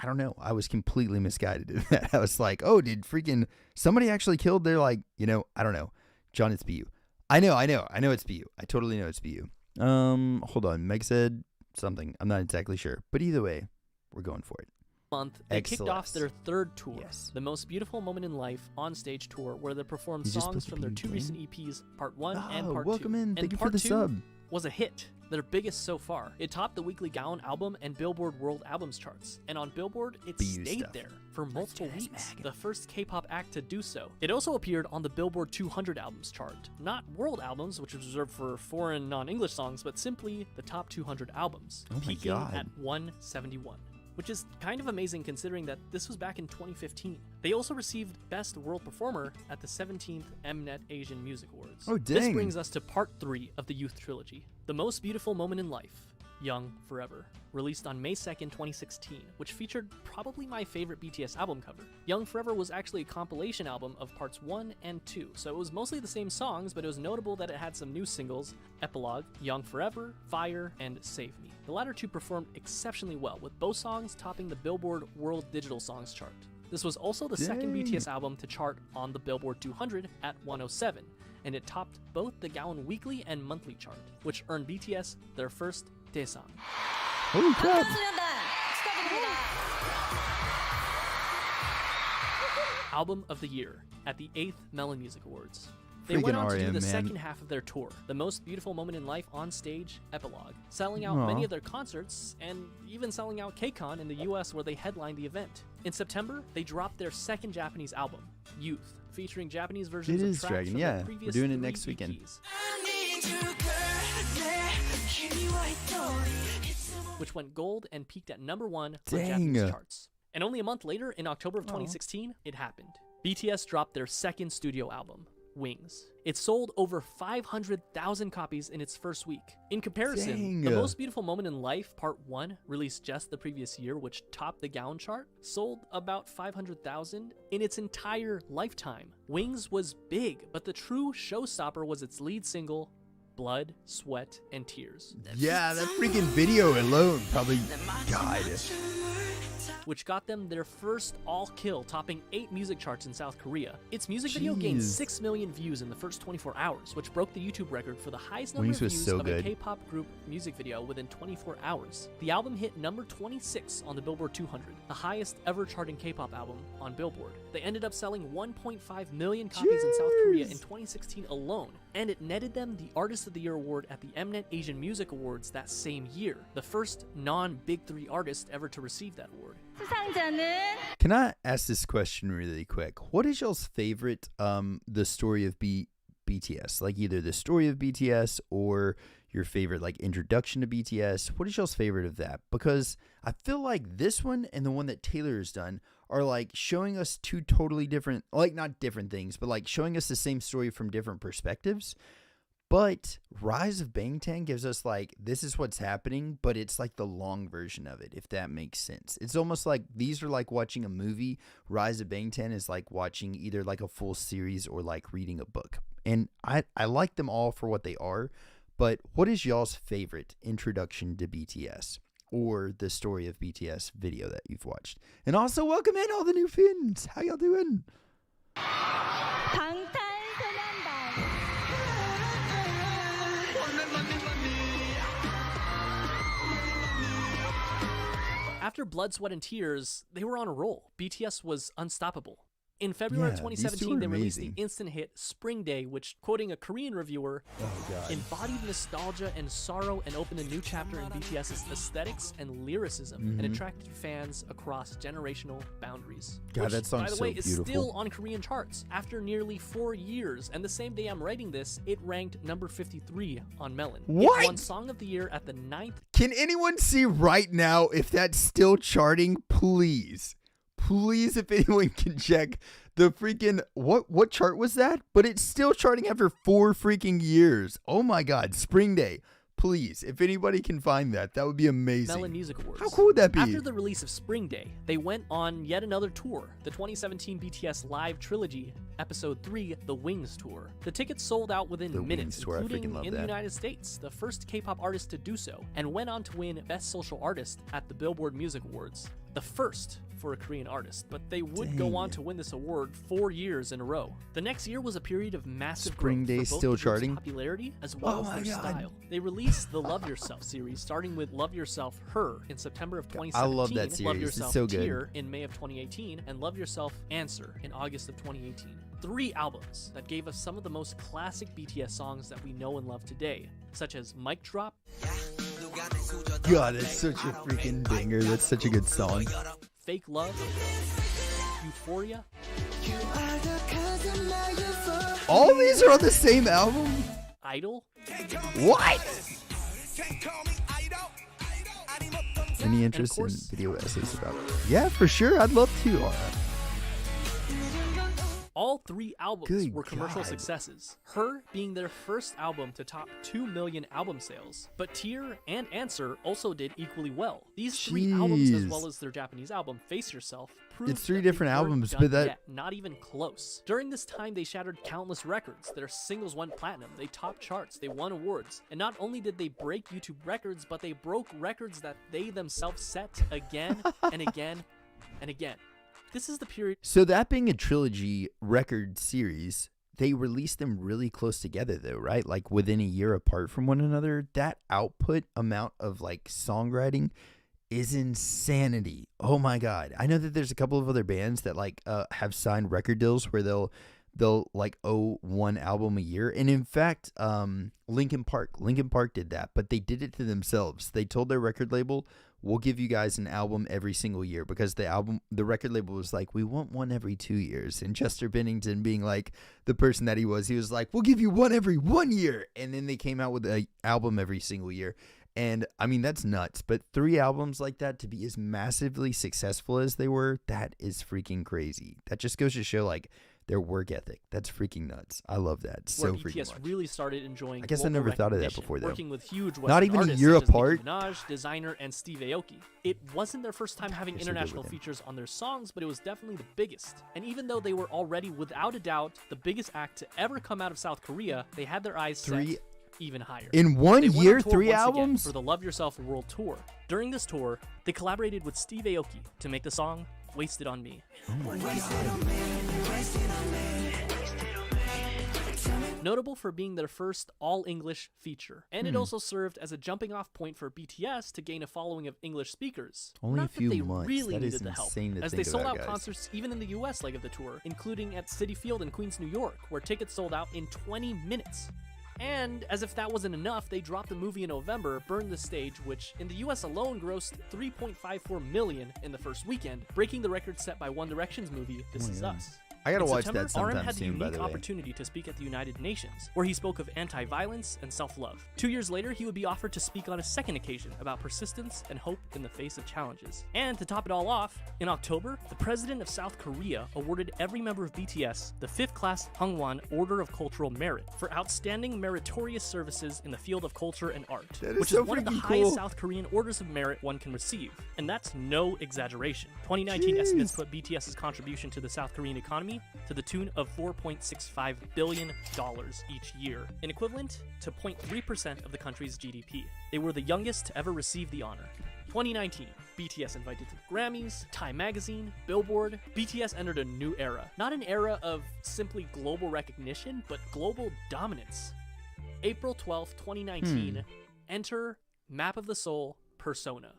don't know, I was completely misguided in that. I was like, oh, did freaking somebody actually killed their, like, I don't know. John, it's BU. I know it's BU. I totally know it's BU. Hold on. Meg said something. I'm not exactly sure. But either way, we're going for it. Month, they kicked off their third tour, The Most Beautiful Moment in Life on-stage tour, where they performed songs from their two recent EPs, Part 1 and Part 2. Welcome in. Thank you for Part the 2 sub. was a hit, their biggest so far. It topped the weekly Gaon album and Billboard World Albums charts, and on Billboard, it stayed there for multiple weeks, the first K-pop act to do so. It also appeared on the Billboard 200 albums chart, not world albums, which is reserved for foreign non-English songs, but simply the top 200 albums, peaking at 171. Which is kind of amazing considering that this was back in 2015. They also received Best World Performer at the 17th Mnet Asian Music Awards. Oh, dang. This brings us to part 3 of the Youth Trilogy, The Most Beautiful Moment in Life, Young Forever, released on May 2nd, 2016, which featured probably my favorite BTS album cover. Young Forever was actually a compilation album of parts 1 and 2, so it was mostly the same songs, but it was notable that it had some new singles, Epilogue, Young Forever, Fire, and Save Me. The latter two performed exceptionally well, with both songs topping the Billboard World Digital Songs chart. This was also the second BTS album to chart on the Billboard 200 at 107, and it topped both the Gaon Weekly and Monthly chart, which earned BTS their first Daesang. Holy crap. Album of the Year at the 8th Melon Music Awards. They went on to do the second half of their tour, The Most Beautiful Moment in Life on Stage Epilogue, selling out many of their concerts and even selling out KCON in the US where they headlined the event. In September, they dropped their second Japanese album, Youth, featuring Japanese versions of tracks from their previous we're doing it 3 next weekend. EPs. Which went gold and peaked at #1 on Japanese charts. And only a month later, in October of 2016, it happened. BTS dropped their second studio album, Wings. It sold over 500,000 copies in its first week. In comparison, The Most Beautiful Moment in Life Part 1, released just the previous year, which topped the Gaon chart, sold about 500,000 in its entire lifetime. Wings was big, but the true showstopper was its lead single, Blood, Sweat, and Tears. Yeah, that freaking video alone probably died. Which got them their first all-kill, topping 8 music charts in South Korea. Its music video gained 6 million views in the first 24 hours, which broke the YouTube record for the highest number of views of a K-pop group music video within 24 hours. The album hit number 26 on the Billboard 200, the highest ever charting K-pop album on Billboard. They ended up selling 1.5 million copies in South Korea in 2016 alone, and it netted them the Artist of the Year award at the Mnet Asian Music Awards that same year, the first non-Big 3 artist ever to receive that award. Can I ask this question really quick? What is y'all's favorite the story of BTS? Like either the story of BTS or your favorite like introduction to BTS. What is y'all's favorite of that? Because I feel like this one and the one that Taylor has done are like showing us two totally different, like not different things, but like showing us the same story from different perspectives. But Rise of Bangtan gives us like, this is what's happening, but it's like the long version of it, if that makes sense. It's almost like these are like watching a movie. Rise of Bangtan is like watching either like a full series or like reading a book. And I like them all for what they are. But what is y'all's favorite introduction to BTS or the story of BTS video that you've watched? And also welcome in all the new Finns. How y'all doing? After Blood, Sweat, and Tears, they were on a roll. BTS was unstoppable. In February Yeah, of these two 2017, are they released the amazing. instant hit Spring Day, which, quoting a Korean reviewer, Oh god. embodied nostalgia and sorrow and opened a new chapter in BTS's aesthetics and lyricism and attracted fans across generational boundaries. God, Which, that song's by the so way, is beautiful. still on Korean charts after nearly 4 years. And the same day I'm writing this, it ranked number 53 on Melon. What? It won Song of the Year at the 9th. Can anyone see right now if that's still charting? Please. Please, if anyone can check the freaking what chart was that? But it's still charting after 4 freaking years. Oh my god, Spring Day. Please, if anybody can find that, that would be amazing. Melon Music Awards. How cool would that be? After the release of Spring Day, they went on yet another tour, the 2017 BTS Live Trilogy, Episode 3, The Wings Tour. The tickets sold out within The minutes, Wings Tour, I including freaking love in the that. United States, the first K-pop artist to do so, and went on to win Best Social Artist at the Billboard Music Awards. The first for a Korean artist, but they would go on to win this award 4 years in a row. The next year was a period of massive Spring growth Day for both still the group's charting? popularity as well Oh as my their God. style. They released the Love Yourself series, starting with Love Yourself Her in September of 2017, I love that Love series. It's Yourself so good. Tear in May of 2018, and Love Yourself Answer in August of 2018. 3 albums that gave us some of the most classic BTS songs that we know and love today, such as Mic Drop, God, it's such a freaking banger. That's such a good song. Fake Love, Euphoria, All these are on the same album? Idol, What? Any and of interest in course- video essays about it? Yeah, for sure. I'd love to. All 3 albums Good were commercial God. successes, Her being their first album to top 2 million album sales. But Tear and Answer also did equally well. These 3 albums, as Jeez. well as their Japanese album, Face Yourself, proved It's 3 that different they weren't albums, done but that- yet, not even close. During this time, they shattered countless records. Their singles went platinum, they topped charts, they won awards. And not only did they break YouTube records, but they broke records that they themselves set again and again and again. This is the period So that being a trilogy record series, they released them really close together though, right? Like within a year apart from one another. That output amount of like songwriting is insanity. Oh my god. I know that there's a couple of other bands that like have signed record deals where they'll like owe 1 album a year. And in fact, Linkin Park did that, but they did it to themselves. They told their record label, we'll give you guys an album every single year, because the record label was like, we want one every 2 years. And Chester Bennington, being like the person that he was like, we'll give you one every 1 year. And then they came out with an album every single year. And I mean, that's nuts. But 3 albums like that, to be as massively successful as they were, that is freaking crazy. That just goes to show like their work ethic. That's freaking nuts. I love that so where freaking BTS much. really started enjoying I guess I global never thought of that recognition, before, though. working with huge Not Western even a artists year such as apart? Nicki Minaj, Designer, and Steve Aoki. It wasn't their first time having They're so good international with him. features on their songs, but it was definitely the biggest. And even though they were already, without a doubt, the biggest act to ever come out of South Korea, they had their eyes set 3 even higher. in 1 They went year, on tour 3 once again albums? for the Love Yourself World Tour. During this tour, they collaborated with Steve Aoki to make the song Wasted on Me. Notable for being their first all-English feature, and it also served as a jumping-off point for BTS to gain a following of English speakers. Only a Not few that they months. really That is needed the help, insane to as think they sold about, out guys. concerts even in the US leg of the tour, including at Citi Field in Queens, New York, where tickets sold out in 20 minutes. And as if that wasn't enough, they dropped the movie in November, Burn the Stage, which in the US alone grossed $3.54 million in the first weekend, breaking the record set by One Direction's movie This Is Us. I gotta In watch September, that sometime RM had the soon, by unique the way. opportunity to speak at the United Nations, where he spoke of anti-violence and self-love. 2 years later, he would be offered to speak on a second occasion about persistence and hope in the face of challenges. And to top it all off, in October, the president of South Korea awarded every member of BTS the 5th class Hwangwon Order of Cultural Merit for outstanding meritorious services in the field of culture and art, That is which so is one of the freaking highest cool. South Korean orders of merit one can receive. And that's no exaggeration. 2019 estimates put BTS's contribution to the South Korean economy to the tune of $4.65 billion each year, an equivalent to 0.3% of the country's GDP. They were the youngest to ever receive the honor. 2019, BTS invited to the Grammys, Time Magazine, Billboard. BTS entered a new era. Not an era of simply global recognition, but global dominance. April 12th, 2019, enter Map of the Soul, Persona.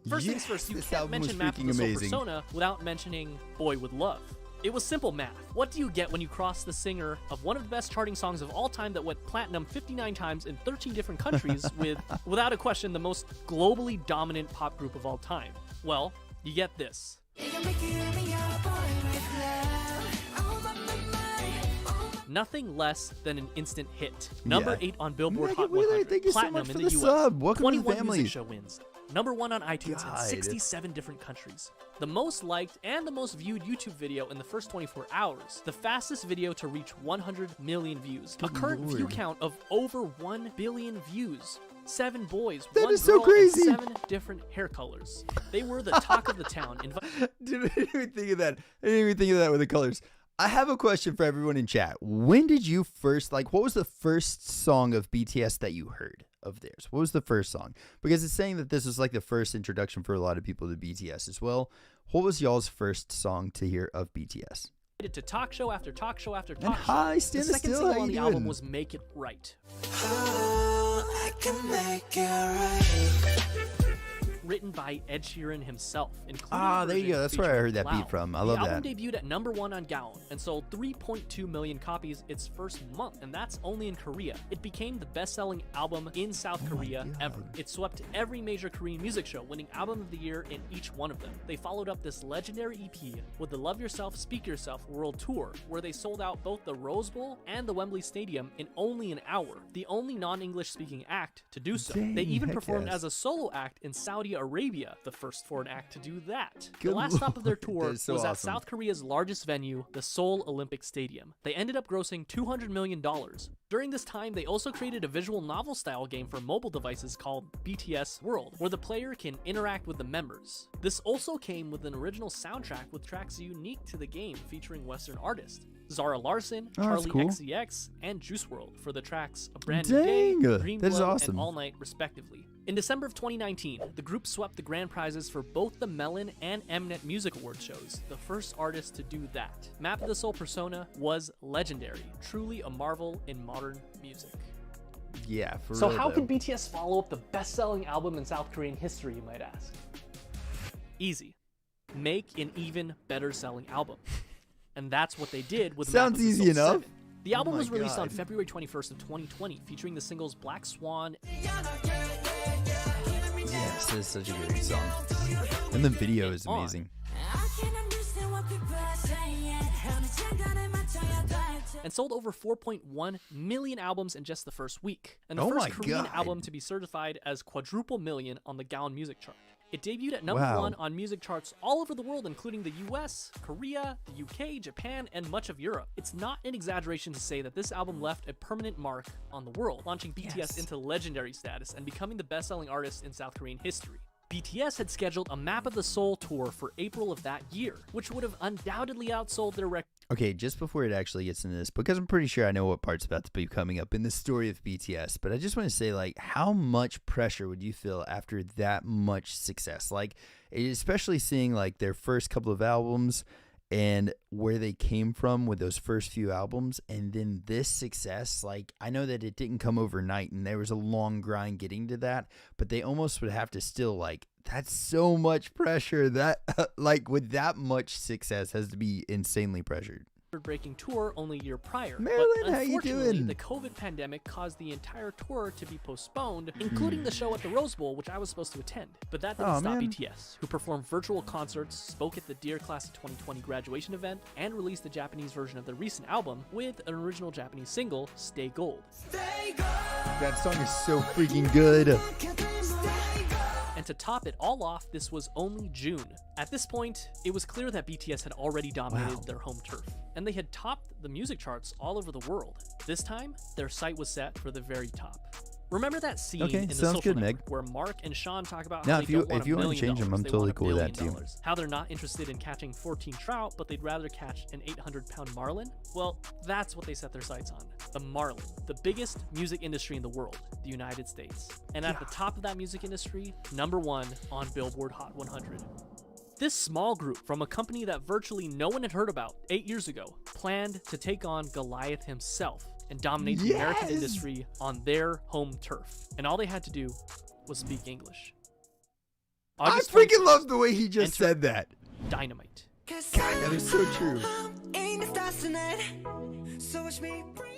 First things Yes, first, you this can't album was mention Map of freaking the Soul amazing. Persona without mentioning Boy With Love. It was simple math. What do you get when you cross the singer of one of the best charting songs of all time that went platinum 59 times in 13 different countries with, without a question, the most globally dominant pop group of all time? Well, you get this. Nothing less than an instant hit. Number 8 on Billboard Hot 100, platinum in the US, Welcome 21 to the music show wins. Number 1 on iTunes God. in 67 different countries. The most liked and the most viewed YouTube video in the first 24 hours. The fastest video to reach 100 million views. A current view count of over 1 billion views. 7 boys, that 1 is so girl, crazy. and 7 different hair colors. They were the talk of the town. Dude, I didn't even think of that. I didn't even think of that with the colors. I have a question for everyone in chat. When did you first, like, what was the first song of BTS that you heard of theirs? What was the first song? Because it's saying that this was like the first introduction for a lot of people to BTS as well. What was y'all's first song to hear of BTS? To talk show after talk show after And talk show. hi, The Stand second Still, single how on you the album doing? was Make It Right. I can make it right. Written by Ed Sheeran himself. Ah, there you go. That's where I heard that beat from. I love the that. album debuted at number 1 on Gaon and sold 3.2 million copies its first month, and that's only in Korea. It became the best-selling album in South Korea ever. It swept every major Korean music show, winning Album of the Year in each one of them. They followed up this legendary EP with the Love Yourself, Speak Yourself World Tour, where they sold out both the Rose Bowl and the Wembley Stadium in only an hour. The only non-English speaking act to do so. Dang, They even heck performed yes. as a solo act in Saudi Arabia, the first foreign act to do that. Good The last stop of their lord, tour that is so was at awesome. South Korea's largest venue, the Seoul Olympic Stadium. They ended up grossing $200 million. During this time, they also created a visual novel style game for mobile devices called BTS World, where the player can interact with the members. This also came with an original soundtrack with tracks unique to the game featuring Western artists. Zara Larsson, Oh, that's Charlie cool. XCX, and Juice WRLD for the tracks A Brand New Dang, Day, Dream that is Glow, awesome. and All Night, respectively. In December of 2019, the group swept the grand prizes for both the Melon and Mnet Music Award shows, the first artist to do that. Map of the Soul persona was legendary, truly a marvel in modern music. Yeah, for So real, how though. could BTS follow up the best-selling album in South Korean history, you might ask? Easy. Make an even better selling album. And that's what they did with Sounds Map of the easy Soul enough. 7. The album my was released on God. February 21st of 2020, featuring the singles Black Swan. Yes, this is such a great song. And the video is On. amazing. And sold over 4.1 million albums in just the first week, and the Oh first my Korean God. album to be certified as quadruple million on the Gaon music chart. It debuted at number Wow. 1 on music charts all over the world, including the US, Korea, the UK, Japan, and much of Europe. It's not an exaggeration to say that this album left a permanent mark on the world, launching BTS Yes. into legendary status and becoming the best-selling artist in South Korean history. BTS had scheduled a Map of the Soul tour for April of that year, which would have undoubtedly outsold their record. Okay, just before it actually gets into this, because I'm pretty sure I know what part's about to be coming up in the story of BTS, but I just want to say, like, how much pressure would you feel after that much success? Like, especially seeing, like, their first couple of albums and where they came from with those first few albums, and then this success. Like, I know that it didn't come overnight, and there was a long grind getting to that, but they almost would have to still, like, that's so much pressure that, like, with that much success has to be insanely pressured. Breaking tour only a year prior. Marilyn, but how you unfortunately, doing? the COVID pandemic caused the entire tour to be postponed, including the show at the Rose Bowl, which I was supposed to attend. But that didn't Aw, stop man. BTS, who performed virtual concerts, spoke at the Dear Class of 2020 graduation event, and released the Japanese version of their recent album with an original Japanese single, Stay Gold. That song is so freaking good. And to top it all off, this was only June. At this point, it was clear that BTS had already dominated Wow. their home turf, and they had topped the music charts all over the world. This time, their sight was set for the very top. Remember that scene Okay, in the sounds Social good, Meg. Network where Mark and Sean talk about Now, how if they you- don't want if you $1 wanna million, change them, I'm they totally want $1 cool with that billion. too. How they're not interested in catching 14 trout, but they'd rather catch an 800-pound marlin? Well, that's what they set their sights on. The marlin, the biggest music industry in the world, the United States. And at the top of that music industry, number 1 on Billboard Hot 100. This small group from a company that virtually no one had heard about 8 years ago planned to take on Goliath himself and dominate the American Yes! industry on their home turf. And all they had to do was speak English. I August freaking 21st, love the way he just enter said that. Dynamite. God, that is so true. stars tonight. So watch me bring.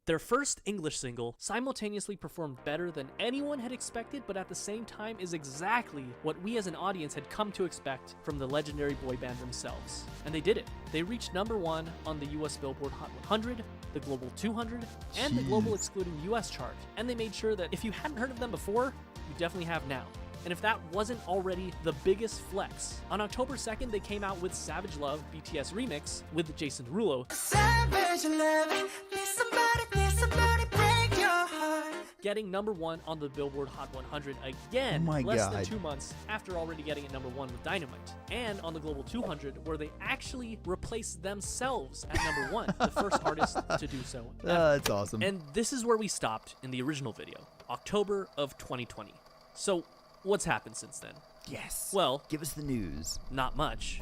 Their first English single simultaneously performed better than anyone had expected, but at the same time is exactly what we as an audience had come to expect from the legendary boy band themselves. And they did it. They reached #1 on the US Billboard Hot 100, the Global 200, and the Global Excluding US chart. And they made sure that if you hadn't heard of them before, you definitely have now. And if that wasn't already the biggest flex, on October 2nd, they came out with Savage Love BTS Remix with Jason Derulo, Savage love. Need somebody break your heart. getting #1 on the Billboard Hot 100 again, Oh my less God. than 2 months after already getting it #1 with Dynamite, and on the Global 200, where they actually replaced themselves at #1, the first artist to do so ever. That's awesome. And this is where we stopped in the original video, October of 2020. So, what's happened since then? Yes. Well, give us the news. not much.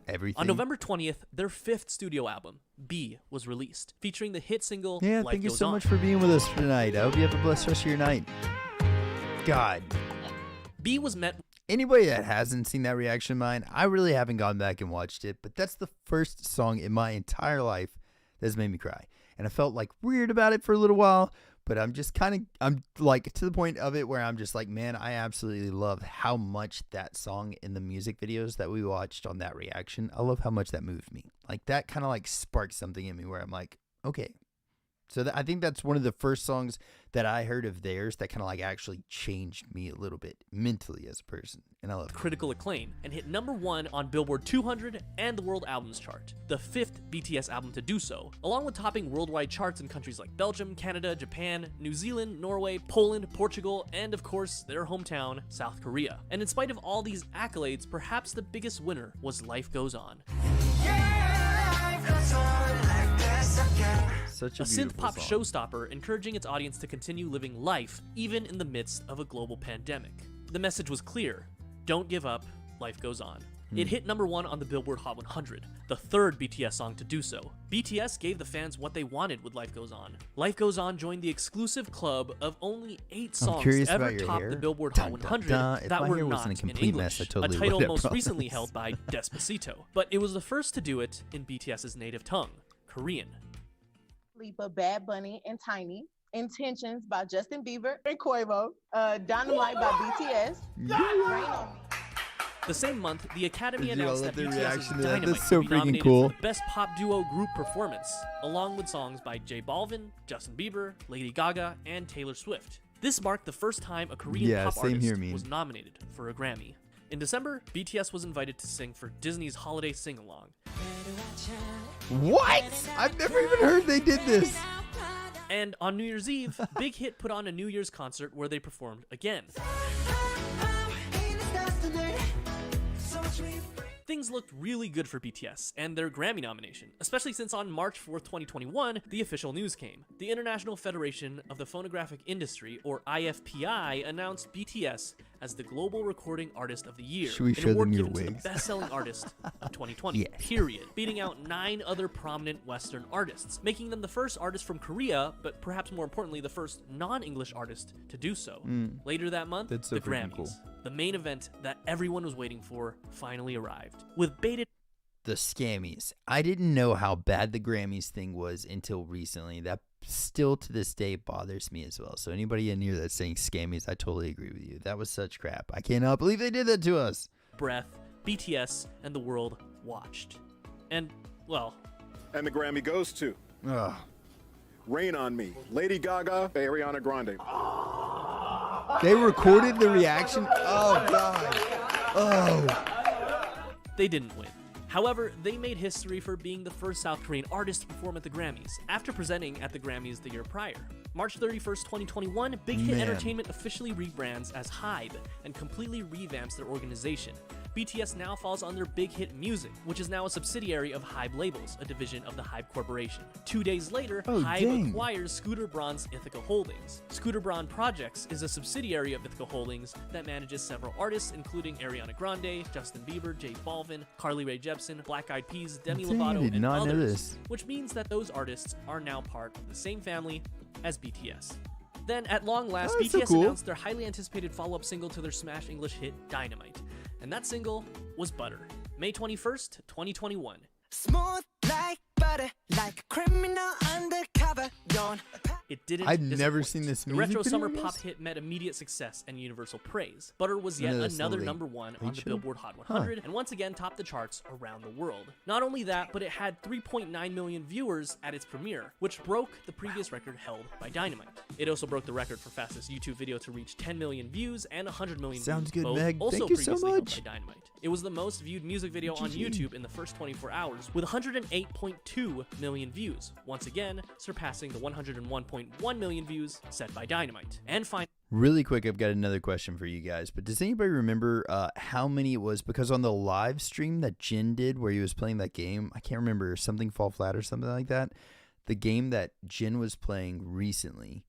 Everything. On November 20th, their 5th studio album, B, was released, featuring the hit single Yeah, Life thank you Goes so On. much for being with us tonight. I hope you have a blessed rest of your night. God. B was met Anybody that hasn't seen that reaction of mine, I really haven't gone back and watched it, but that's the first song in my entire life that has made me cry. And I felt like weird about it for a little while, but I'm just I'm like to the point of it where I'm just like, man, I absolutely love how much that song in the music videos that we watched on that reaction, I love how much that moved me. Like that kind of like sparked something in me where I'm like, okay. So I think that's one of the first songs that I heard of theirs that kind of like actually changed me a little bit mentally as a person. And I love it. critical acclaim and hit #1 on Billboard 200 and the World Albums Chart, the 5th BTS album to do so, along with topping worldwide charts in countries like Belgium, Canada, Japan, New Zealand, Norway, Poland, Portugal, and of course, their hometown, South Korea. And in spite of all these accolades, perhaps the biggest winner was Life Goes On. Such A a synth pop song. showstopper encouraging its audience to continue living life even in the midst of a global pandemic. The message was clear: don't give up, life goes on. It hit #1 on the Billboard Hot 100, the 3rd BTS song to do so. BTS gave the fans what they wanted with Life Goes On. Life Goes On joined the exclusive club of only 8 songs curious to ever about your top hair. the Billboard Dun, Hot dun, 100 dun. If that my were hair not wasn't a in complete mess, English, I totally a title would, I most promise. recently held by Despacito. But it was the first to do it in BTS's native tongue, Korean. Lipa, Bad Bunny, and Tiny. Intentions by Justin Bieber and Quavo. Dynamite by BTS. Rain on Me. The same month, the Academy Dude, I announced love that the BTS's reaction to that. Dynamite That's so would be freaking nominated cool. for the Best Pop Duo Group Performance, along with songs by J Balvin, Justin Bieber, Lady Gaga, and Taylor Swift. This marked the first time a Korean pop same artist here, man. was nominated for a Grammy. In December, BTS was invited to sing for Disney's holiday sing-along. What? I've never even heard they did this. And on New Year's Eve, Big Hit put on a New Year's concert where they performed again. Things looked really good for BTS and their Grammy nomination, especially since on March 4th, 2021, the official news came. The International Federation of the Phonographic Industry, or IFPI, announced BTS as the Global Recording Artist of the Year, Should we an show award them your given to the wigs? best-selling artist of 2020, Yes. period, beating out 9 other prominent Western artists, making them the first artist from Korea, but perhaps more importantly, the first non-English artist to do so. Later that month, That's so the freaking Grammys. cool. The main event that everyone was waiting for finally arrived. With bated The Scammies. I didn't know how bad the Grammys thing was until recently. That still to this day bothers me as well. So anybody in here that's saying Scammies, I totally agree with you. That was such crap. I cannot believe they did that to us. breath, BTS and the world watched. And, well, And the Grammy goes to Ugh. Rain on Me, Lady Gaga, Ariana Grande. They recorded the reaction. Oh, God. Oh. they didn't win. However, they made history for being the first South Korean artist to perform at the Grammys, after presenting at the Grammys the year prior. March 31st, 2021, Big Hit Man. Entertainment officially rebrands as HYBE and completely revamps their organization. BTS now falls under Big Hit Music, which is now a subsidiary of HYBE Labels, a division of the HYBE Corporation. 2 days later, Oh, HYBE dang. acquires Scooter Braun's Ithaca Holdings. Scooter Braun Projects is a subsidiary of Ithaca Holdings that manages several artists, including Ariana Grande, Justin Bieber, J Balvin, Carly Rae Jepsen, Black Eyed Peas, Demi Dang, I Lovato, did and not know others, this. which means that those artists are now part of the same family as BTS. Then, at long last, Oh, that's so BTS cool. announced their highly anticipated follow-up single to their smash English hit Dynamite. And that single was Butter. May 21st, 2021. Smooth like butter, like a criminal undercover. Don't It didn't I've never disappoint. seen this The music retro video, summer I pop guess? hit met immediate success and universal praise. Butter was yet No, that's another the number late- one late on the show? Billboard Hot 100, and once again topped the charts around the world. Not only that, but it had 3.9 million viewers at its premiere, which broke the previous record held by Dynamite. It also broke the record for fastest YouTube video to reach 10 million views and 100 million Sounds views, good, both Meg. also Thank you so previously held much. by Dynamite. It was the most viewed music video on GG. YouTube in the first 24 hours, with 108.2 million views, once again surpassing the 101.1 million views set by Dynamite. And finally, Really quick, I've got another question for you guys. But does anybody remember how many it was? Because on the live stream that Jin did where he was playing that game, I can't remember, something fall flat or something like that. The game that Jin was playing recently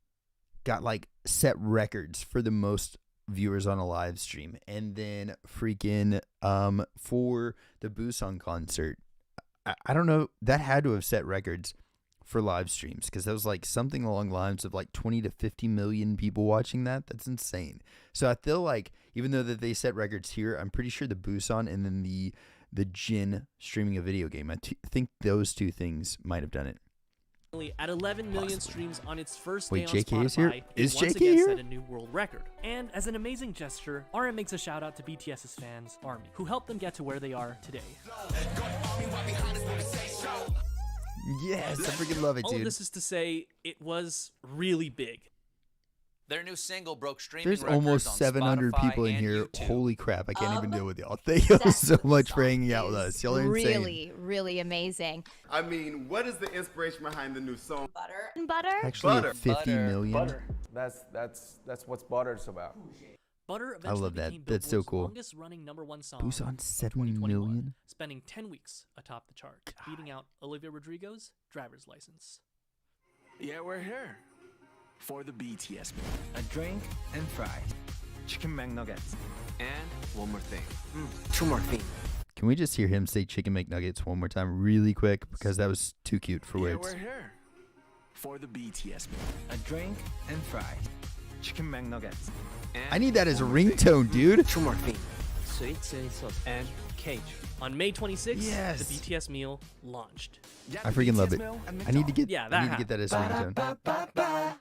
got like set records for the most viewers on a live stream. And then freaking for the Busan concert, I don't know, that had to have set records for live streams, because that was like something along the lines of like 20 to 50 million people watching that. That's insane. So I feel like even though that they set records here, I'm pretty sure the Busan and then the Jin streaming a video game, I think those two things might have done it. at 11 million streams on its first day Wait, on JK is here? Spotify, Is it once JK again here? set a new world record. And as an amazing gesture, RM makes a shout out to BTS's fans, ARMY, who helped them get to where they are today. Yes, I freaking love it, All of dude. this is to say, it was really big. Their new single broke streaming There's records almost on 700 Spotify people in and here. YouTube. Holy crap, I can't even deal with y'all. Thank you so much for hanging out with us. Y'all are insane. Really, really amazing. I mean, what is the inspiration behind the new song? Butter? Actually, Butter. at 50 million. Butter. That's what Butter's about. Butter I eventually love that. became That's so Billboard's cool. longest running #1 song Busan, of 7 2021, million? spending 10 weeks atop the chart, beating out Olivia Rodrigo's Driver's License. Yeah, we're here for the BTS. A drink and fries. Chicken McNuggets. And one more thing. Two more things. Can we just hear him say Chicken McNuggets one more time really quick? Because that was too cute for Yeah, words. we're here for the BTS. A drink and fries. Chicken McNuggets. And I need that as a one more thing. ringtone, dude. Two more things. Sweet chili sauce and cage. On May 26th, Yes. the BTS meal launched. I freaking love it. I need to get Yeah, I need to get that as a ringtone.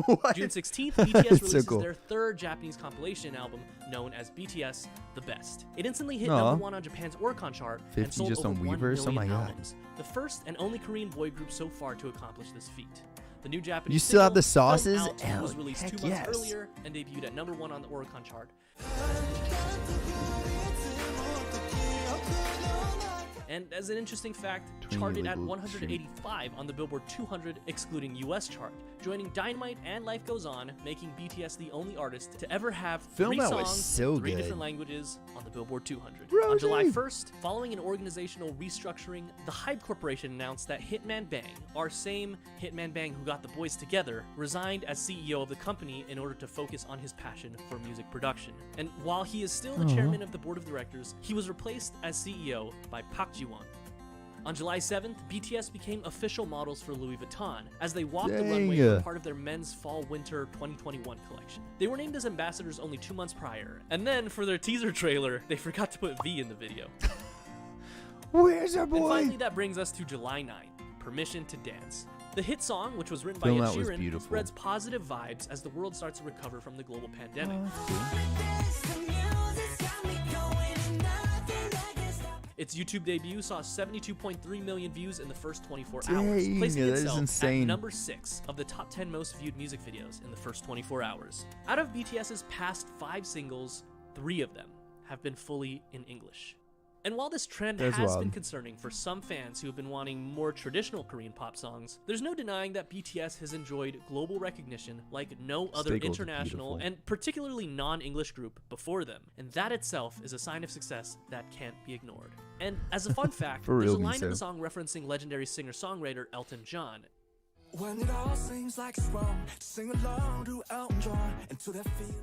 What? June 16th, That's BTS so releases cool. their third Japanese compilation album known as BTS The Best. It instantly hit Aw. #1 on Japan's Oricon chart 50 and sold just over on 1 Weverse? Oh million my God. albums. The first and only Korean boy group so far to accomplish this feat. The new Japanese You still have single, the sauces? Film Out, was Oh, released heck 2 months yes. earlier and debuted at #1 on the Oricon chart. And as an interesting fact, charted at 185 on the Billboard 200 excluding US chart, joining Dynamite and Life Goes On, making BTS the only artist to ever have Film 3 Out was songs so in 3 good. different languages on the Billboard 200. Rosie. On July 1st, following an organizational restructuring, the Hype Corporation announced that Hitman Bang, our same Hitman Bang who got the boys together, resigned as CEO of the company in order to focus on his passion for music production. And while he is still the chairman of the board of directors, he was replaced as CEO by Park Ji-won. On July 7th, BTS became official models for Louis Vuitton as they walked the runway Dang. for part of their men's fall-winter 2021 collection. They were named as ambassadors only 2 months prior, and then for their teaser trailer, they forgot to put V in the video. Where's our And boy? finally, that brings us to July 9th, Permission to Dance. The hit song, which was written by Film Ed Out was Sheeran, beautiful. spreads positive vibes as the world starts to recover from the global pandemic. Its YouTube debut saw 72.3 million views in the first 24 hours, Dang, placing that is itself insane. at #6 of the top 10 most viewed music videos in the first 24 hours. Out of BTS's past 5 singles, 3 of them have been fully in English. And while this trend That's has wild. been concerning for some fans who have been wanting more traditional Korean pop songs, there's no denying that BTS has enjoyed global recognition like no other Stakeholders are international beautiful. and particularly non-English group before them. And that itself is a sign of success that can't be ignored. And as a fun fact, For there's a real, line in the Miso. song referencing legendary singer-songwriter Elton John. When it all seems like it's wrong, sing along to Elton John and to that feeling.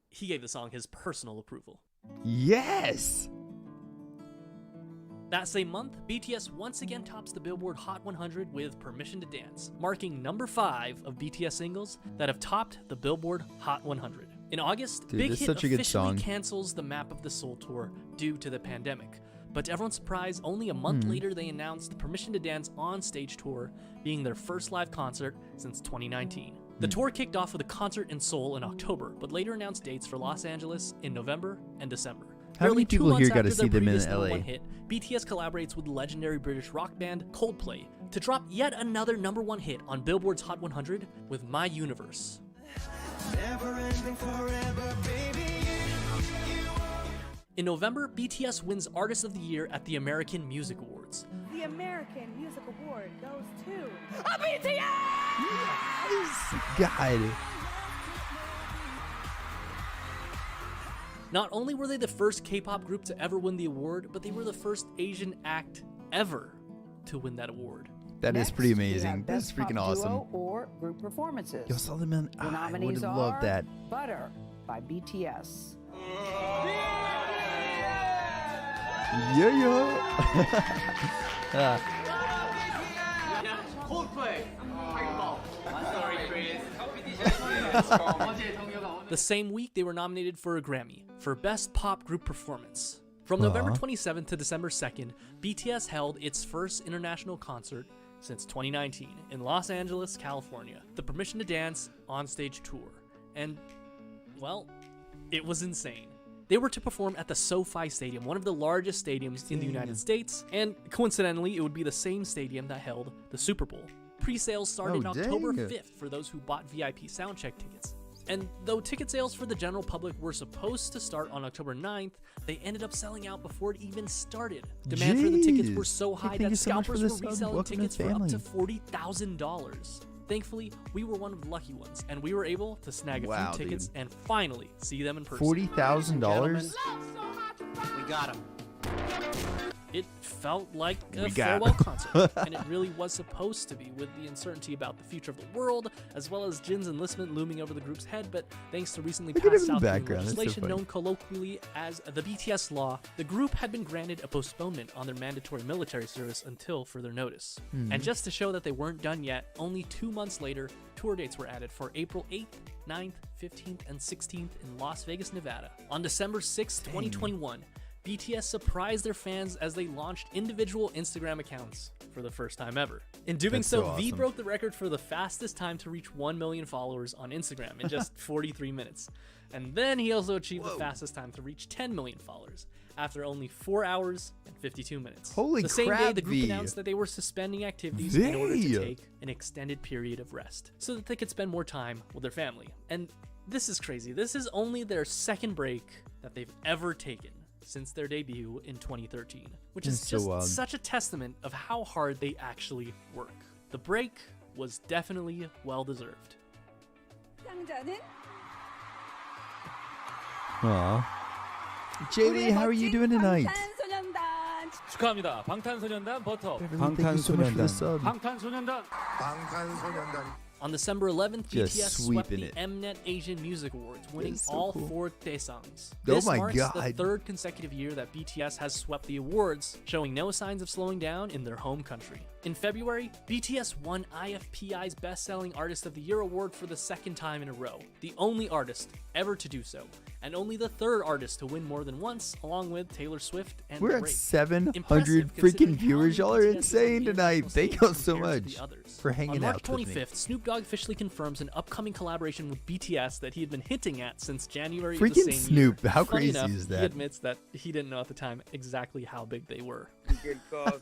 He gave the song his personal approval. Yes. That same month, BTS once again tops the Billboard Hot 100 with Permission to Dance, marking number 5 of BTS singles that have topped the Billboard Hot 100. In August, Big Hit officially cancels the Map of the Soul tour due to the pandemic. But to everyone's surprise, only a month later they announced Permission to Dance on-stage tour, being their first live concert since 2019. The tour kicked off with a concert in Seoul in October, but later announced dates for Los Angeles in November and December. How many people here got to see them in LA? Hit, BTS collaborates with legendary British rock band Coldplay to drop yet another #1 hit on Billboard's Hot 100 with My Universe. In November, BTS wins Artist of the Year at the American Music Awards. The American Music Award goes to BTS! God. Not only were they the first K-pop group to ever win the award, but they were the first Asian act ever to win that award. That is pretty amazing. That's freaking awesome. Or group performances. Yo, saw them in. I would have loved that. Butter by BTS. Yeah. Coldplay. The same week, they were nominated for a Grammy for Best Pop Group Performance. From November 27th to December 2nd, BTS held its first international concert since 2019 in Los Angeles, California, the Permission to Dance onstage tour. And, well, it was insane. They were to perform at the SoFi Stadium, one of the largest stadiums in the United States, and coincidentally, it would be the same stadium that held the Super Bowl. Pre-sales started October 5th for those who bought VIP soundcheck tickets. And though ticket sales for the general public were supposed to start on October 9th, they ended up selling out before it even started. Demand for the tickets were so high that scalpers were reselling tickets for up to $40,000. Thankfully, we were one of the lucky ones, and we were able to snag a few tickets and finally see them in person. $40,000? We got him. It felt like a farewell concert, and it really was supposed to be, with the uncertainty about the future of the world, as well as Jin's enlistment looming over the group's head. But thanks to recently passed South Korean legislation known colloquially as the BTS Law, the group had been granted a postponement on their mandatory military service until further notice. And just to show that they weren't done yet, only 2 months later, tour dates were added for April 8th, 9th, 15th, and 16th in Las Vegas, Nevada. On December 6th, 2021, BTS surprised their fans as they launched individual Instagram accounts for the first time ever. In doing so, V broke the record for the fastest time to reach 1 million followers on Instagram in just 43 minutes. And then he also achieved the fastest time to reach 10 million followers after only 4 hours and 52 minutes. Holy crap, The same day, the group announced that they were suspending activities in order to take an extended period of rest so that they could spend more time with their family. And this is crazy. This is only their second break that they've ever taken since their debut in 2013, which is just such a testament of how hard they actually work. The break was definitely well-deserved. JD, how are you doing tonight? 축하합니다. 방탄소년단 버터. 방탄소년단. On December 11th, BTS swept the Mnet Asian Music Awards, winning all 4 daesangs. This marks the third consecutive year that BTS has swept the awards, showing no signs of slowing down in their home country. In February, BTS won IFPI's Best-Selling Artist of the Year award for the second time in a row, the only artist ever to do so, and only the third artist to win more than once, along with Taylor Swift and We're Drake. at 700 freaking viewers. Y'all are insane tonight. Thank you so much for hanging out with me. On March 25th, Snoop Dogg officially confirms an upcoming collaboration with BTS that he had been hinting at since January of the same Snoop, year. how Funny crazy enough, is that? He admits that he didn't know at the time exactly how big they were. Getting calls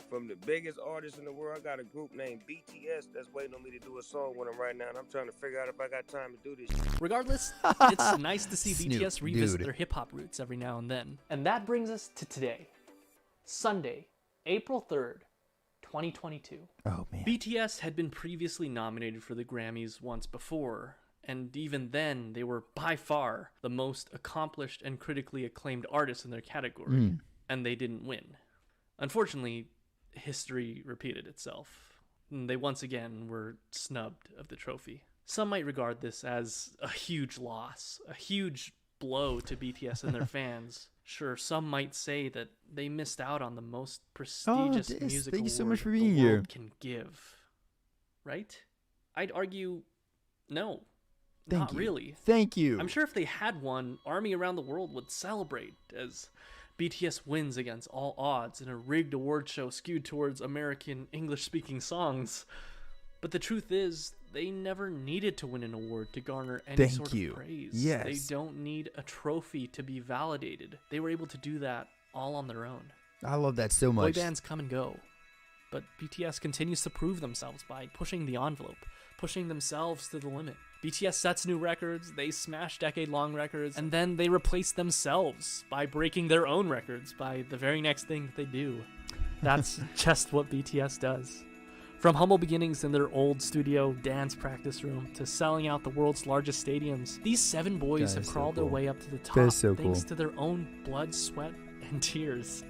from the biggest artists in the world. I got a group named BTS that's waiting on me to do a song with them right now, and I'm trying to figure out if I got time to do this. Regardless, it's nice to see BTS revisit their hip-hop roots every now and then. And that brings us to today, Sunday, April 3rd, 2022. Oh, man. BTS had been previously nominated for the Grammys once before, and even then, they were by far the most accomplished and critically acclaimed artists in their category, and they didn't win. Unfortunately, history repeated itself. They once again were snubbed of the trophy. Some might regard this as a huge loss, a huge blow to BTS and their fans. Sure, some might say that they missed out on the most prestigious music thank you so award much for the being world here. can give. Right? I'd argue, no. Thank Not you. really. Thank you. I'm sure if they had one, Army around the world would celebrate as BTS wins against all odds in a rigged award show skewed towards American English-speaking songs. But the truth is, they never needed to win an award to garner any sort of praise. Yes. They don't need a trophy to be validated. They were able to do that all on their own. I love that so much. Boy bands come and go, but BTS continues to prove themselves by pushing the envelope, pushing themselves to the limit. BTS sets new records, they smash decade-long records, and then they replace themselves by breaking their own records by the very next thing that they do. That's just what BTS does. From humble beginnings in their old studio dance practice room to selling out the world's largest stadiums, these 7 boys have crawled their way up to the top thanks to their own blood, sweat, and tears.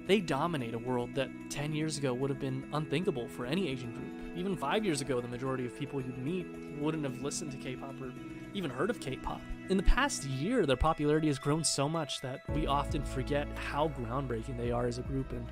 They dominate a world that 10 years ago would have been unthinkable for any Asian group. Even 5 years ago, the majority of people you'd meet wouldn't have listened to K-pop or even heard of K-pop. In the past year, their popularity has grown so much that we often forget how groundbreaking they are as a group and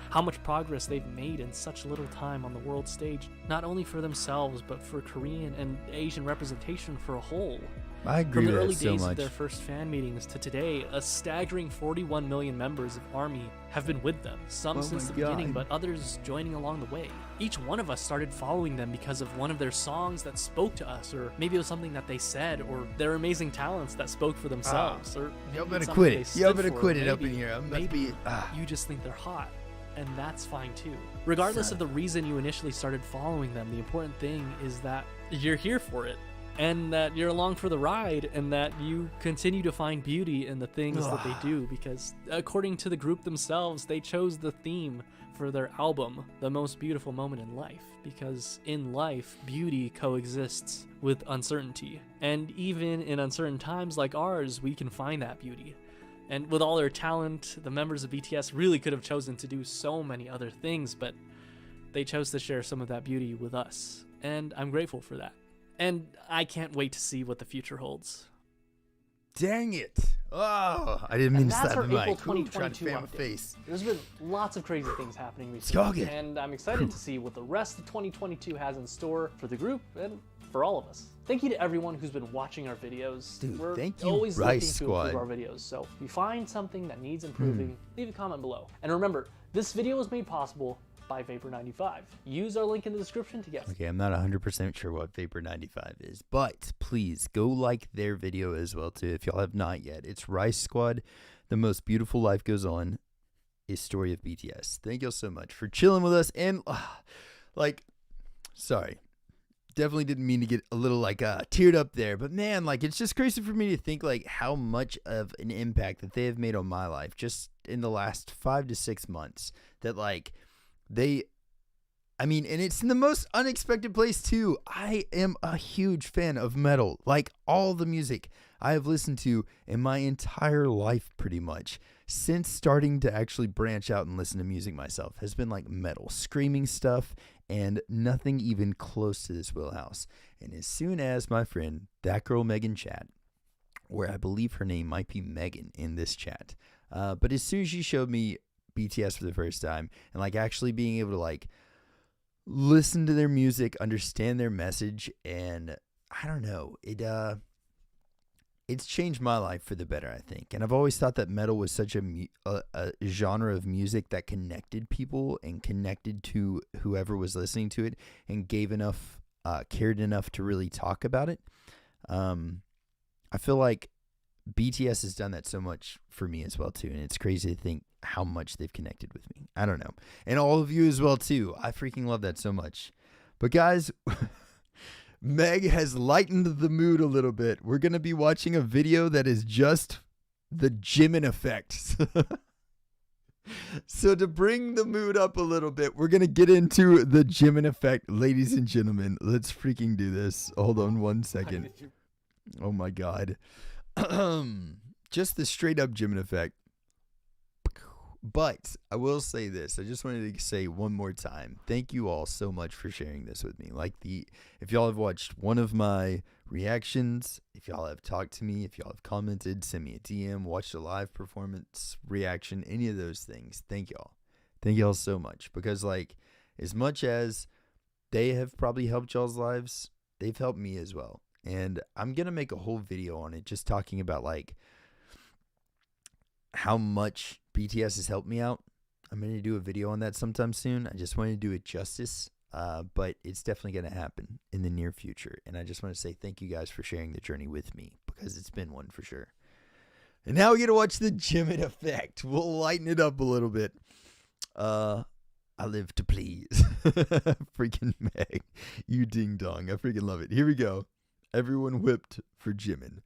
how much progress they've made in such little time on the world stage, not only for themselves, but for Korean and Asian representation for a whole. I agree From the with early that so days much. of their first fan meetings to today, a staggering 41 million members of ARMY have been with them, some since the beginning, but others joining along the way. Each one of us started following them because of one of their songs that spoke to us, or maybe it was something that they said, or their amazing talents that spoke for themselves, or maybe Y'all better it's quit something it. they Y'all stood better for, quit it up maybe- in here. I'm about to maybe be. you just think they're hot. And that's fine too. Regardless of the reason you initially started following them, the important thing is that you're here for it, and that you're along for the ride, and that you continue to find beauty in the things that they do, because according to the group themselves, they chose the theme for their album, The Most Beautiful Moment in Life, because in life, beauty coexists with uncertainty. And even in uncertain times like ours, we can find that beauty. And with all their talent, the members of BTS really could have chosen to do so many other things, but they chose to share some of that beauty with us. And I'm grateful for that. And I can't wait to see what the future holds. Dang it. Oh, I didn't mean And to that's slap our the April mic. Ooh, trying to 2022 fan my update. face. There's been lots of crazy things happening Y'all recently, get- and I'm excited to see what the rest of 2022 has in store for the group and for all of us. Thank you to everyone who's been watching our videos. Dude, We're thank you, always Rice looking Squad. to improve our videos, so if you find something that needs improving, leave a comment below. And remember, this video was made possible by Vapor95. Use our link in the description to get. Okay, I'm not 100% sure what Vapor 95 is, but please go like their video as well too if y'all have not yet. It's Rice Squad, The Most Beautiful Life Goes On, a story of BTS. Thank y'all so much for chilling with us, and sorry, definitely didn't mean to get a little teared up there, but man, it's just crazy for me to think how much of an impact that they have made on my life just in the last 5 to 6 months. That and it's in the most unexpected place too. I am a huge fan of metal. All the music I have listened to in my entire life pretty much since starting to actually branch out and listen to music myself has been metal, screaming stuff, and nothing even close to this wheelhouse. And as soon as my friend, that girl Megan chat, where I believe her name might be Megan in this chat, but as soon as she showed me BTS for the first time and actually being able to listen to their music, understand their message, and I don't know, it's changed my life for the better, I think. And I've always thought that metal was such a genre of music that connected people and connected to whoever was listening to it and gave enough, cared enough to really talk about it. I feel like BTS has done that so much for me as well too, and it's crazy to think how much they've connected with me. I don't know. And all of you as well too. I freaking love that so much. But guys, Meg has lightened the mood a little bit. We're going to be watching a video that is just the Jimin effect. So to bring the mood up a little bit, we're going to get into the Jimin effect. Ladies and gentlemen, let's freaking do this. Hold on 1 second. Oh my God. Just the straight up Jimin effect. But I will say this. I just wanted to say one more time. Thank you all so much for sharing this with me. If y'all have watched one of my reactions, if y'all have talked to me, if y'all have commented, send me a DM, watched a live performance reaction, any of those things. Thank y'all. Thank y'all so much. Because as much as they have probably helped y'all's lives, they've helped me as well. And I'm going to make a whole video on it, just talking about how much BTS has helped me out. I'm going to do a video on that sometime soon. I just want to do it justice, but it's definitely going to happen in the near future. And I just want to say thank you guys for sharing the journey with me, because it's been one for sure. And now we get to watch the Jimin effect. We'll lighten it up a little bit. I live to please. Freaking Meg. You ding dong. I freaking love it. Here we go. Everyone whipped for Jimin.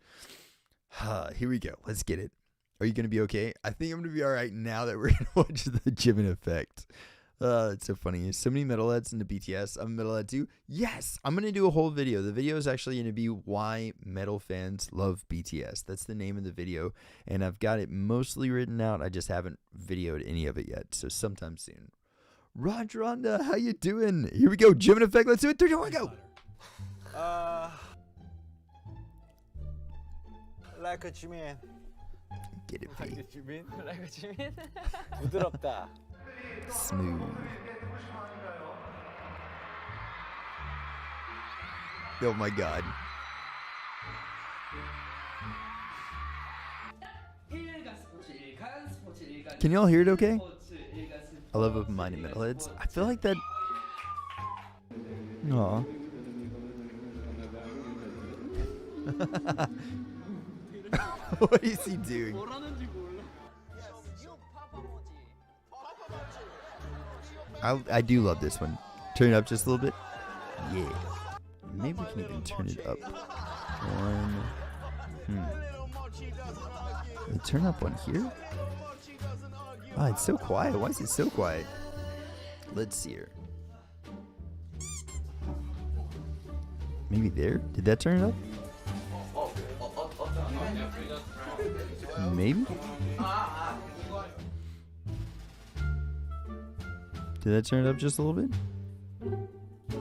Here we go. Let's get it. Are you going to be okay? I think I'm going to be all right now that we're going to watch the Jimin effect. It's so funny. There's so many metalheads into BTS. I'm a metalhead too. Yes, I'm going to do a whole video. The video is actually going to be why metal fans love BTS. That's the name of the video. And I've got it mostly written out. I just haven't videoed any of it yet. So sometime soon. Rodronda, how you doing? Here we go. Jimin effect. Let's do it. 3, 2, 1, go. Like a Jimin. Get it, Like a Jimin. Like a Jimin. 부드럽다. Smooth. Oh my god. Can y'all hear it okay? I love open-minded metalheads. I feel like that... Aw. What is he doing? I do love this one. Turn it up just a little bit. Yeah. Maybe we can even turn it up. Turn up one here? Oh, it's so quiet. Why is it so quiet? Let's see here. Maybe there? Did that turn it up? Maybe? Did that turn it up just a little bit?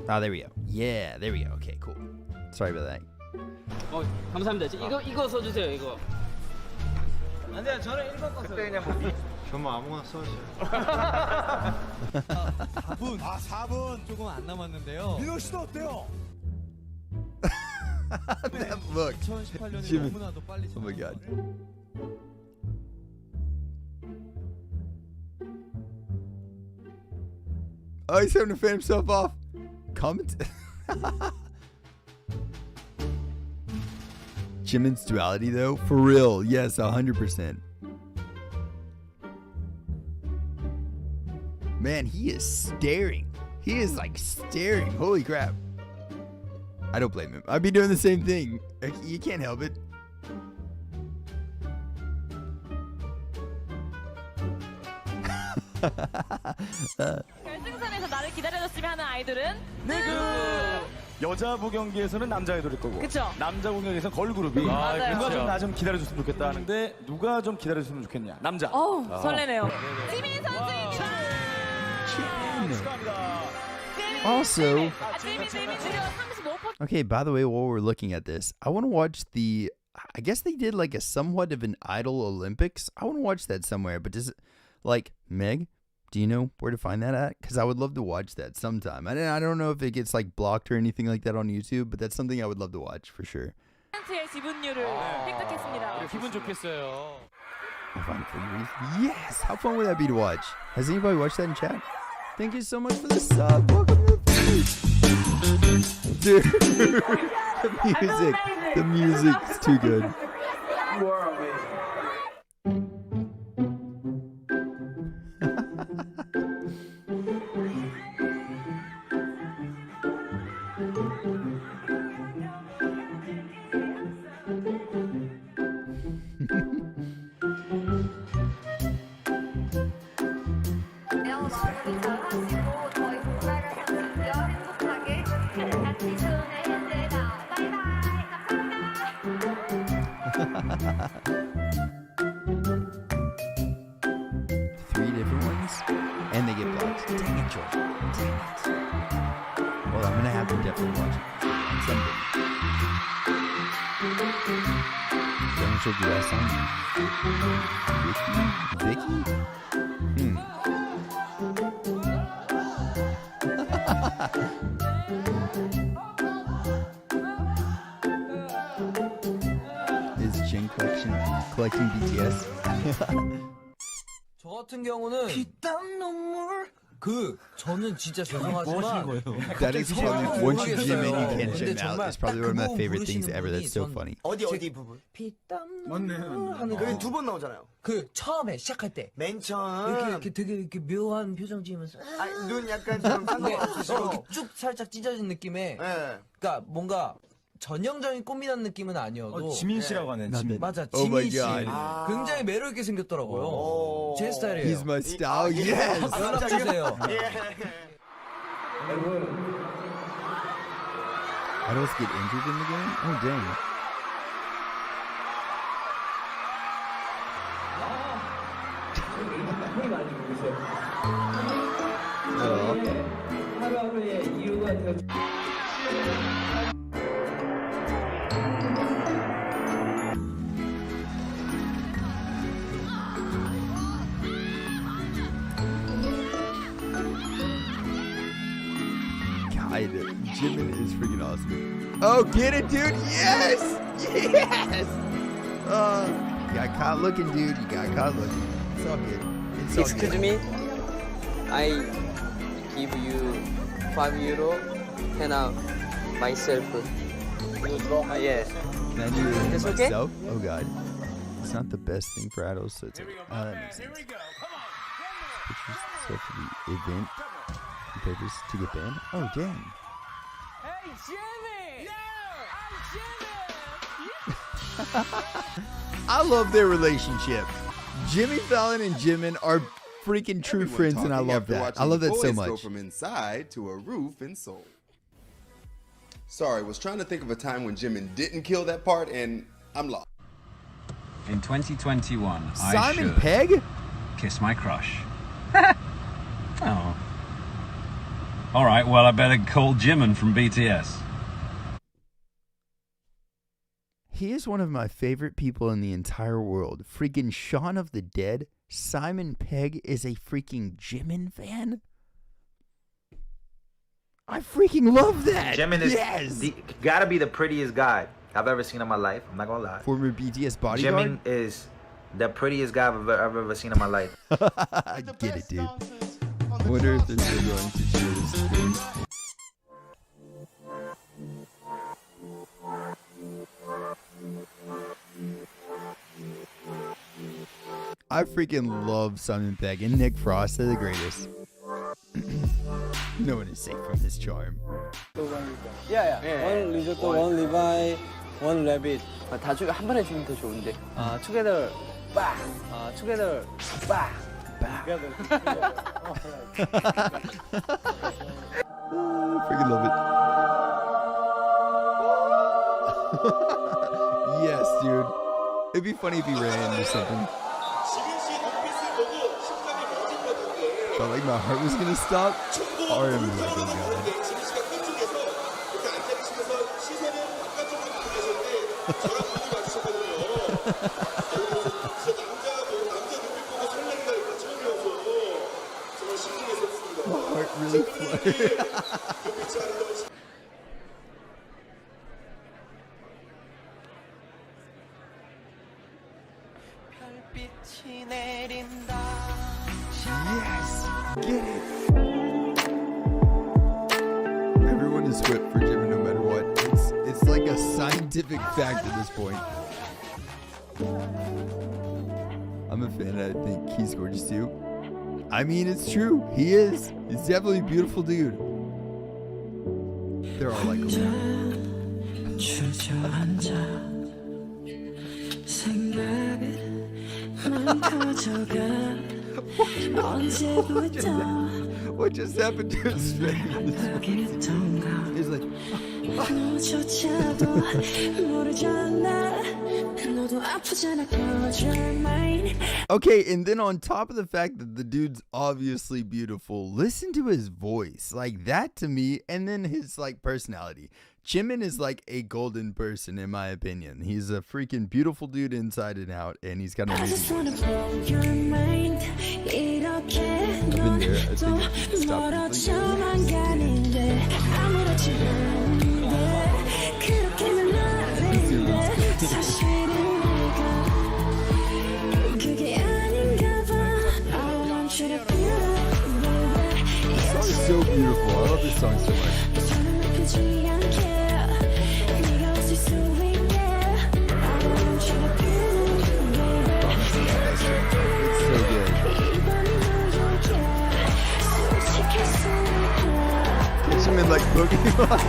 Oh, there we go. Yeah, there we go. Okay, cool. Sorry about that. 감사합니다. 이거 써주세요. 이거. 안 돼요. 저는 1번 거 써요. 그때 그냥 저뭐 아무거나 써주세요. 4분. 4분. 조금 안 남았는데요. 민호 씨도 어때요? That look. 2018년에 Jimin. 너무나도 빨리. Oh my god. Oh, he's having to fan himself off. Comment. Jimin's duality, though, for real. Yes, 100%. Man, he is staring. He is staring. Holy crap. I don't blame him. I'd be doing the same thing. You can't help it. 결승선에서 나를 기다려줬으면 하는 아이돌은 여자부 경기에서는 남자 아이돌일 거고 그쵸? 남자 공연에서는 걸그룹이 맞아요. 누가 좀 나 좀 기다려줬으면 좋겠다 하는데 누가 좀 기다려줬으면 좋겠냐 남자 설레네요. 지민 선수입니다. 축하합니다. Also, 지민 지금 35%. okay, by the way, while we're looking at this, I want to watch I guess they did a somewhat of an idol Olympics. I want to watch that somewhere, but does it, Meg, do you know where to find that at? Because I would love to watch that sometime. I don't know if it gets blocked or anything like that on YouTube, but that's something I would love to watch for sure. 지분율을 획득했습니다. 기분 좋겠어요. I'll find it for you. Yes! How fun would that be to watch? Has anybody watched that in chat? Thank you so much for the sub. Welcome to the feed. Dude, the music's too good. You are amazing. definitely watch it. Someday. Don't show you last time. Vicky? Is Jin collecting BTS? 저 같은 경우는 저는 진짜 죄송하지만 That is probably once you Jim in, you can't Jim out. It's probably one of my favorite things ever. That's so funny. 어디 부분? 맞네. 그게 두 번 나오잖아요. 그 처음에 시작할 때. 맨 처음. 이렇게 되게 이렇게 묘한 표정 지으면서. 눈 약간 좀 상관없으시고. 이렇게 쭉 살짝 찢어진 느낌의. 그러니까 뭔가 전형적인 꽃미남 느낌은 아니어도. 지민 씨라고 하는 지민. 맞아, 지민 씨. 굉장히 매력 있게 생겼더라고요. 제 스타일이에요. He's my style. Yes. 연락 주세요. Idols get injured in the game? Oh dang. 하루하루의 이유가 되어. God, Jimin is freaking awesome. Oh, get it, dude! Yes! Yes! You got caught looking, dude. You got caught looking. It's all good. It's all Excuse good. me, I give you €5 and myself. You draw? Yes. Can I do it It's okay? myself? Oh god. It's not the best thing for idols, so it's okay. That makes sense. Pictures stuff for the event on purpose to get banned? Oh dang. Hey, Jimmy! I love their relationship. Jimmy Fallon and Jimin are freaking true friends, and I love that. I love that so much. Go from inside to a roof in Seoul. Sorry, was trying to think of a time when Jimin didn't kill that part, and I'm lost. In 2021, Simon Pegg? Kiss my crush. Oh. All right, well, I better call Jimin from BTS. He is one of my favorite people in the entire world. Freaking Shaun of the Dead. Simon Pegg is a freaking Jimin fan? I freaking love that. Jimin is yes. Gotta be the prettiest guy I've ever seen in my life. I'm not gonna lie. Former BTS bodyguard? Jimin is the prettiest guy I've ever seen in my life. I get it, dude. I wonder if they're still going to share this screen. I freaking love Simon Pegg and Nick Frost. They're the greatest. No one is safe from his charm. Yeah. One risotto, one Levi, one rabbit. 다 주고 한 번에 주면 더 좋은데. Together, 빡. Together, 빡. Freaking love it. Yes, dude. It'd be funny if he ran or something. Felt like my heart was gonna stop. RM was like, oh god. My heart really fluttered. Yes! Get it! Everyone is whipped for Jimin no matter what. It's like a scientific fact at this point. I'm a fan. I think he's gorgeous too. I mean, it's true. He is. He's definitely a beautiful dude. They're all like what just happened to his face? He's like Okay, and then on top of the fact that the dude's obviously beautiful, listen to his voice. Like that to me, and then his like personality. Jimin is like a golden person in my opinion. He's a freaking beautiful dude inside and out, and he's got an amazing voice. I've been there. I think it's stopped. So beautiful. I love this song so much. It's so good. Catch him in like Pokemon.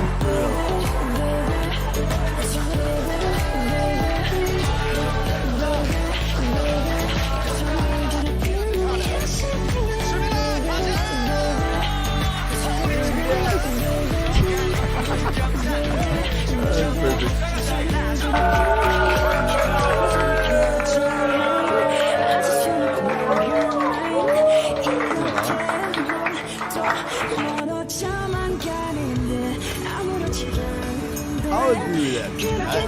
I'll agree with that.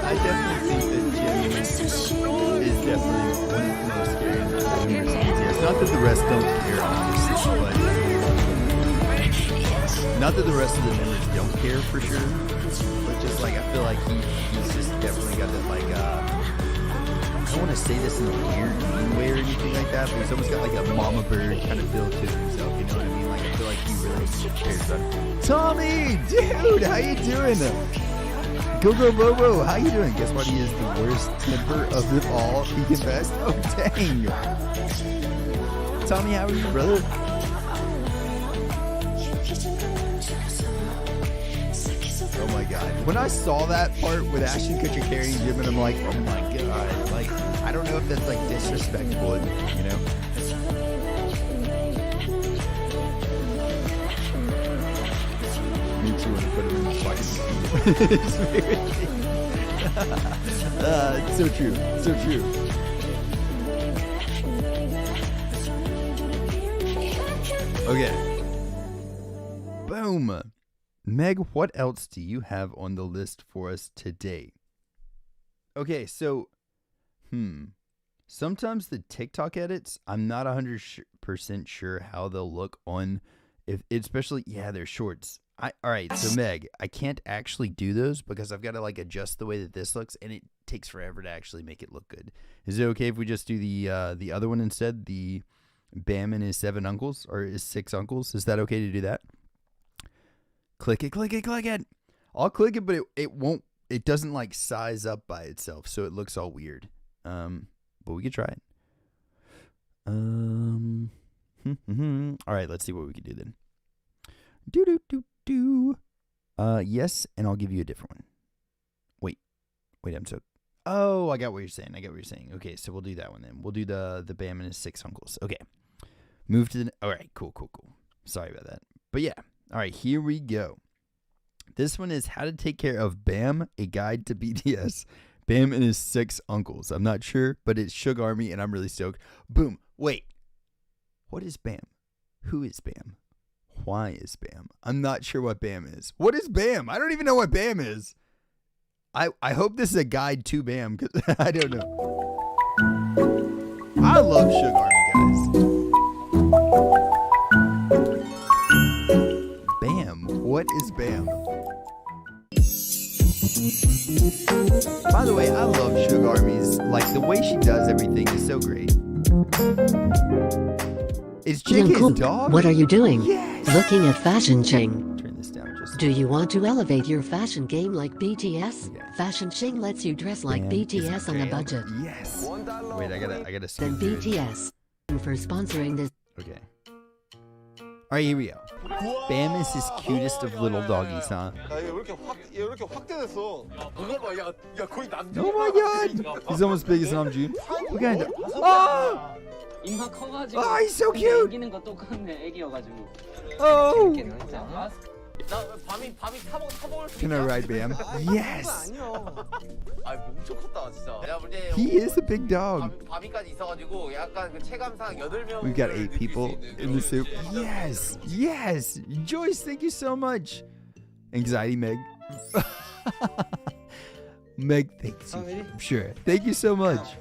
I definitely think that Jimin is definitely one of the most scary members of BTS. Not that the rest don't care, obviously, but not that the rest of the members don't care for sure, but just like I feel like he's just definitely got that like I don't want to say this in a weird mean way or anything like that, but he's almost got like a mama bird kind of feel to himself, you know what I mean? Like I feel like he really cares about it. Tommy, dude, how you doing? Go Bobo, how you doing? Guess what? He is the worst temper of them all. He confessed. Oh dang! Tommy, how are you, brother? Oh my god! When I saw that part with Ashton Kutcher carrying Jimin, I'm like, oh my god! Like, I don't know if that's like disrespectful, you know? Me too. When I put him in the pocket. It's so true. So true. Okay. Boom. Meg, what else do you have on the list for us today? Okay, so, sometimes the TikTok edits, I'm not 100% sure how they'll look on, especially, they're shorts. Alright, so Meg, I can't actually do those because I've got to like adjust the way that this looks, and it takes forever to actually make it look good. Is it okay if we just do the other one instead? The Bam and his 7 uncles, or his 6 uncles? Is that okay to do that? Click it. I'll click it, but it doesn't like size up by itself, so it looks all weird. But we could try it. Alright, let's see what we can do then. Yes, and I'll give you a different one. Wait, oh, I got what you're saying. Okay, so we'll do that one then. We'll do the Bam and his 6 uncles. Okay. Move to the, all right, cool. Sorry about that. But yeah, all right, here we go. This one is How to Take Care of Bam, a Guide to BTS. Bam and his 6 uncles. I'm not sure, but it's Sugar Army, and I'm really stoked. Boom. Wait. What is Bam? Who is Bam? Why is Bam? I'm not sure what Bam is. What is Bam? I don't even know what Bam is. I hope this is a guide to Bam, because I don't know. I love Sugar Army, guys. Bam. What is Bam? By the way, I love Sugar Army's, like, the way she does everything is so great. Is JK's dog? What are you doing? Yes. Looking at Fashion Ching. Turn this down just. Do you want to elevate your fashion game like BTS? Okay. Fashion Ching lets you dress like BTS on a budget. Yes. Wait, I gotta see. Then BTS for sponsoring this. Okay. All right, here we go. Bam is his cutest of little doggies, huh? Oh my god! He's almost big as Namjoon. We got oh! Oh, he's so cute! Oh! Can I ride Bam? Yes! He is a big dog. We've got 8 people in the soup. Yes! Yes! Joyce, thank you so much. Anxiety Meg. Meg, thanks. Sure. Thank you so much.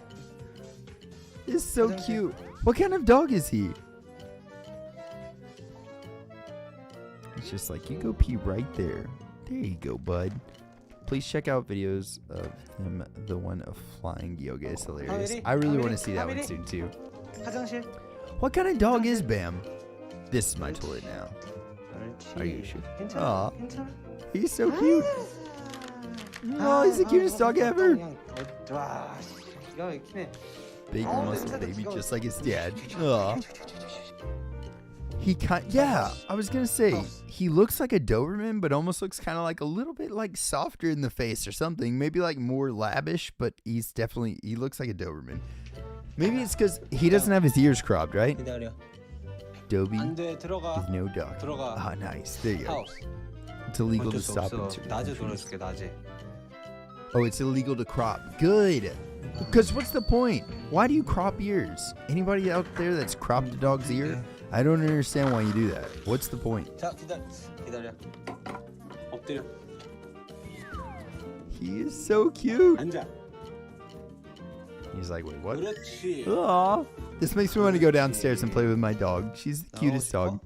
It's so cute. What kind of dog is he? It's just like, you go pee right there. There you go, bud. Please check out videos of him. The one of flying yoga is hilarious. I really want to see that one soon too. What kind of dog is Bam? This is my toilet now. Are you sure? Aw, he's so cute. Oh, he's the cutest dog ever. Big muscle baby, just like his dad. Aw. Yeah, I was gonna say, he looks like a Doberman, but almost looks kind of like a little bit like softer in the face or something. Maybe like more lavish, but he looks like a Doberman. Maybe it's because he doesn't have his ears cropped, right? Dobie is no dog. Ah, nice. There you go. It's illegal to stop and Oh, it's illegal to crop. Good. Because what's the point? Why do you crop ears? Anybody out there that's cropped a dog's ear? I don't understand why you do that. What's the point? He is so cute. He's like, wait, what? Aww. This makes me want to go downstairs and play with my dog. She's the cutest dog.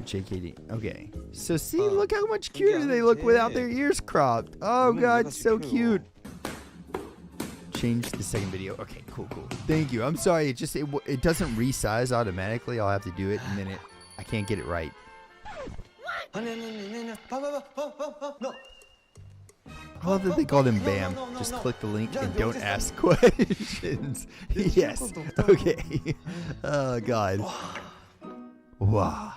JKD. Okay. So see, look how much cuter they look without their ears cropped. Oh god, so cute. Change the second video. Okay, cool. Thank you. I'm sorry. It doesn't resize automatically. I'll have to do it, and then I can't get it right. I love that they called him Bam. Just click the link and don't ask questions. Yes. Okay. Oh god. Wow.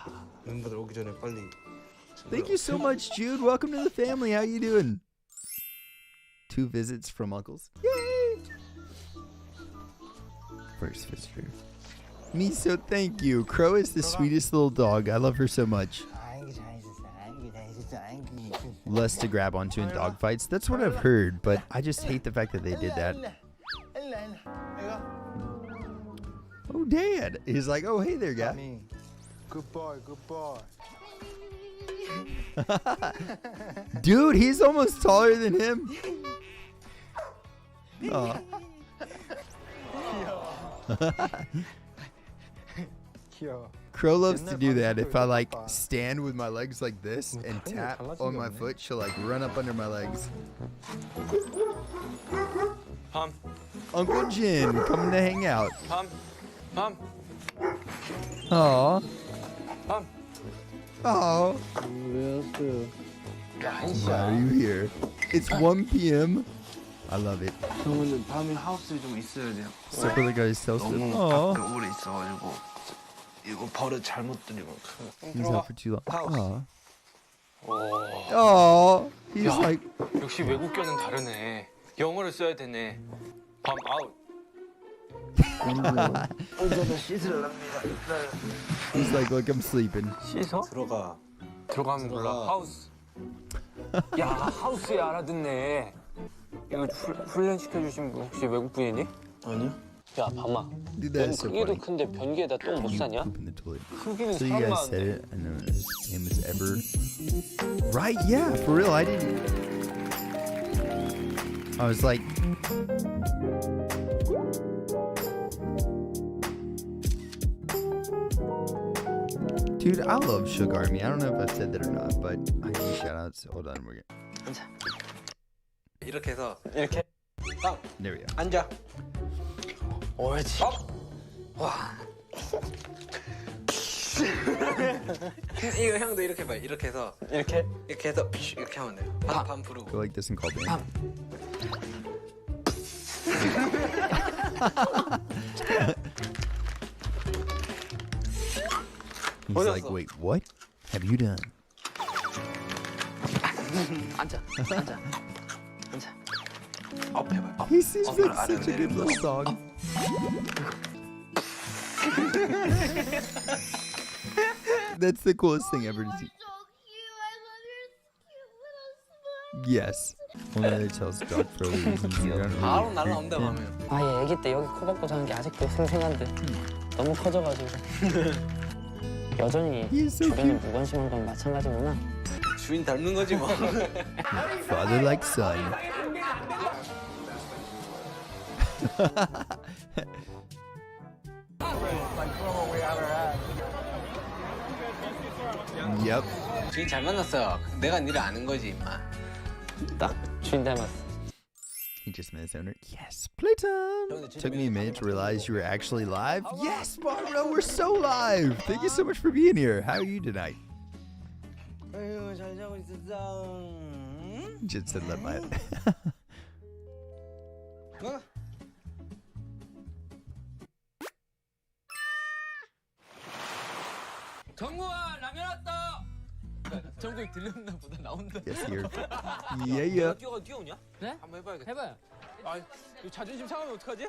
Thank you so much, Jude. Welcome to the family. How you doing? 2 visits from uncles. Yay! First visitor. Miso, thank you. Crow is the sweetest little dog. I love her so much. Less to grab onto in dog fights. That's what I've heard, but I just hate the fact that they did that. Oh, Dad. He's like, oh, hey there, guy. Good boy. Dude, he's almost taller than him. Oh. Crow loves to do that. If I like stand with my legs like this and tap on my foot, she'll like run up under my legs. Uncle Jin coming to hang out. Aw. Oh. Why are you here? It's 1 p.m. I love it. Separately guys tell us. He's out for too long. Oh. He's like. 역시 외국견은 다르네. 영어를 써야 되네. 밤 아웃. He's like, look, I'm sleeping. 씻어? 들어가면 몰라. 하우스. 야, 하우스에 알아듣네. 이거 훈련 시켜주신 분 혹시 외국 분이니? 아니요. 야, 밤아. 넌 크기도 큰데 변기에다 똥 못 싸냐? 크기는 So you guys said it. I know his name is Ever. Right? Yeah, for real. I didn't. I was like. Dude, I love Sugar Army. I don't know if I've said that or not, but I need shout outs. Hold on, we're good. 이렇게 해서 이렇게. There we go. 앉아. 옳지. 와. 이거 형도 이렇게 봐. 이렇게 해서 이렇게 해서 이렇게 하면 돼요. 밤 부르고. Go like this and call band. He's like, wait, what have you done? 앉아. He seems like such a good little dog. That's the coolest thing ever to see. Yes. Only tells dog for other reasons. You don't 바로 really 날라온다 treat 가면. 아, 얘 애기 때 여기 코 박고 자는 게 아직도 생생한데 너무 커져가지고 여전히 주변이 무관심한 건 마찬가지구나. 주인 닮는 거지 뭐. Father like son. Yep. 주인 잘 만났어. 내가 니를 아는 거지 임마. 딱 주인 닮았어. He just met his owner. Yes, playtime. Took me a minute to realize you were actually live. Yes, Barbara, we're so live. Thank you so much for being here. How are you tonight? 잘 자고 있었어. Just said let my. 정구야 라면 왔다. 정국이 들렸나 보다 나온다. Yes, here. Yeah. 뛰어오냐? 네? 한번 해봐야겠다. 해봐요. 아, 이거 자존심 상하면 어떡하지?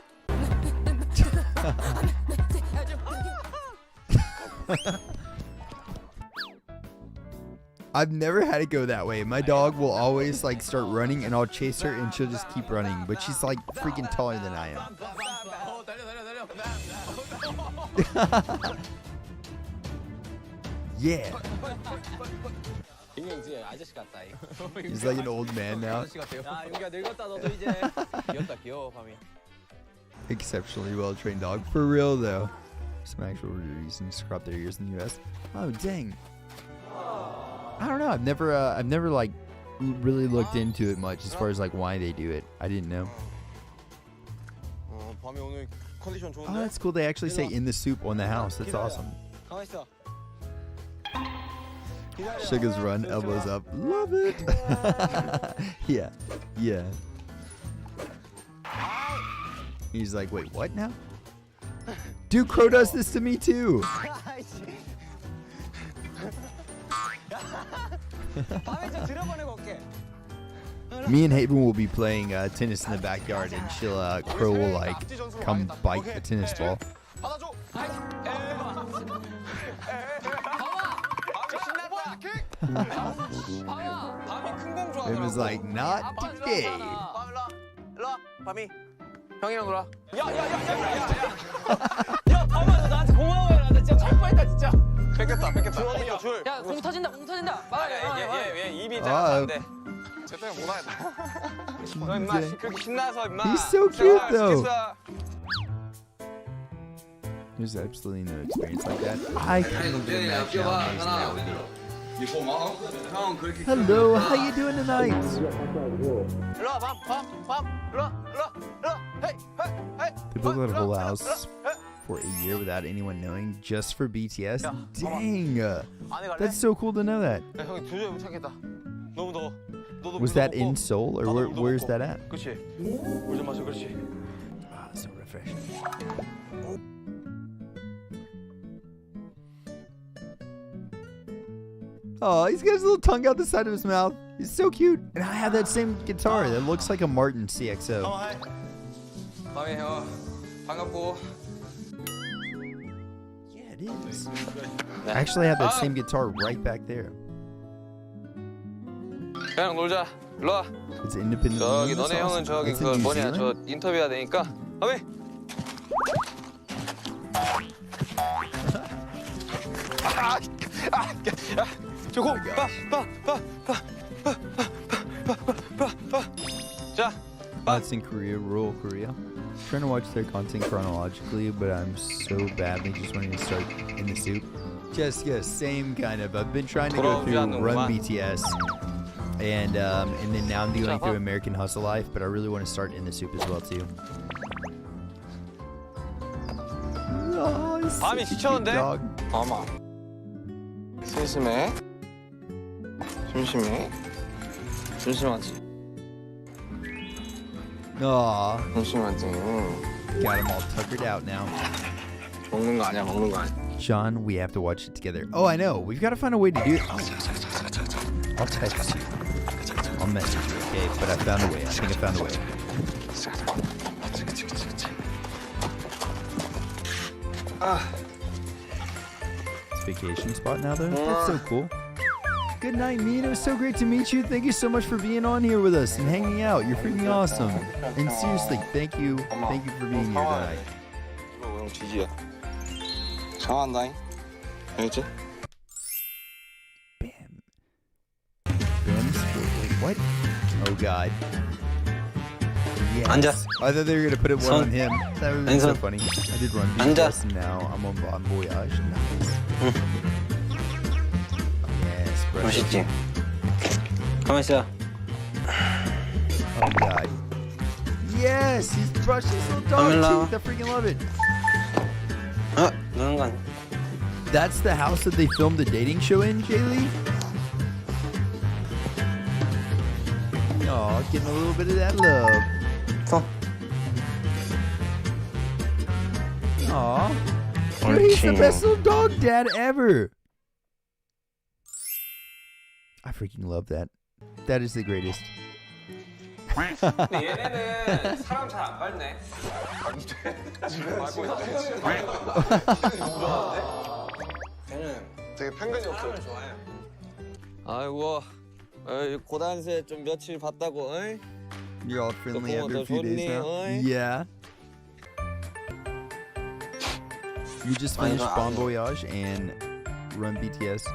I've never had it go that way. My dog will always like start running and I'll chase her and she'll just keep running. But she's like freaking taller than I am. Yeah. He's like an old man now. Exceptionally well trained dog. For real though. Some actual reasons to crop their ears in the US. Oh dang. I don't know. I've never like really looked into it much as far as like why they do it. I didn't know. Oh, that's cool. They actually say in the soup on the house. That's awesome. Sugar's run, elbows up. Love it. Yeah. He's like, wait, what now? Dude, Crow does this to me too. Me and Haven will be playing tennis in the backyard, and Crow will like come bite a tennis ball. It was like, not today. 밤이 형이랑 놀아. 야, 밤아 너 나한테 고마워해라. 나 진짜 잘 뻔했다 진짜. 뺏겼다. 줄. 야, 공 터진다. 얘 입이 작아서 안 돼. 저 때문에 못 하겠다. 너 임마 그렇게 신나서 임마. He's so cute though. There's absolutely no experience like that. I can't even imagine how amazing that would be. Hello, how you doing tonight? They built that whole house for a year without anyone knowing, just for BTS? Dang! That's so cool to know that. Was that in Seoul, or where's that at? Ah, so refreshing. Oh, he's got his little tongue out the side of his mouth. He's so cute. And I have that same guitar that looks like a Martin CXO. Yeah, it is. I actually have that same guitar right back there. 그냥 놀자. 일로 와. It's independent. 저기 너네 형은 저기 그 뭐냐 저 인터뷰해야 되니까. 밤이. 저거 자. That's in Korea, rural Korea. I'm trying to watch their content chronologically, but I'm so badly just wanting to start in the soup. Just same kind of. I've been trying to go through Run BTS, and then now I'm going through American Hustle Life, but I really want to start in the soup as well too. Oh, he's such a cute dog. 밤아. 심심해? 심심하지? Aw. 심심하지? Got him all tuckered out now. 먹는 거 아니야. Sean, we have to watch it together. Oh, I know. We've got to find a way to do it. Oh. I'll text you. I'll message you, okay? But I found a way. I think I found a way. It's vacation spot now, though. That's so cool. Good night, Mean. It was so great to meet you. Thank you so much for being on here with us and hanging out. You're freaking awesome. And seriously, thank you. Thank you for being here tonight. 이거 형 지지야. 장한다잉. 알겠지? Wait, what? Oh, God. Yes. 앉아. I thought they were going to put it one on him. That would be so funny. I did run BTS and now I'm on Bon Voyage. Nice. Yes, bro. 맛있지? 가만 있어. Oh, God. Yes, he's brushing his little dog teeth. I freaking love it. 너는 건. That's the house that they filmed the dating show in, Jaylee? Oh, getting a little bit of that love. Aw. Dude, he's the best little dog dad ever. I freaking love that. That is the greatest. 얘네는 사람 잘 안 밟네. 걔는 되게 편견이 없어. 사람을 좋아해. 아이고, 고단세 좀 며칠 봤다고, 어이? You're all friendly after a few days now? Yeah. You just finished Bon Voyage and run BTS.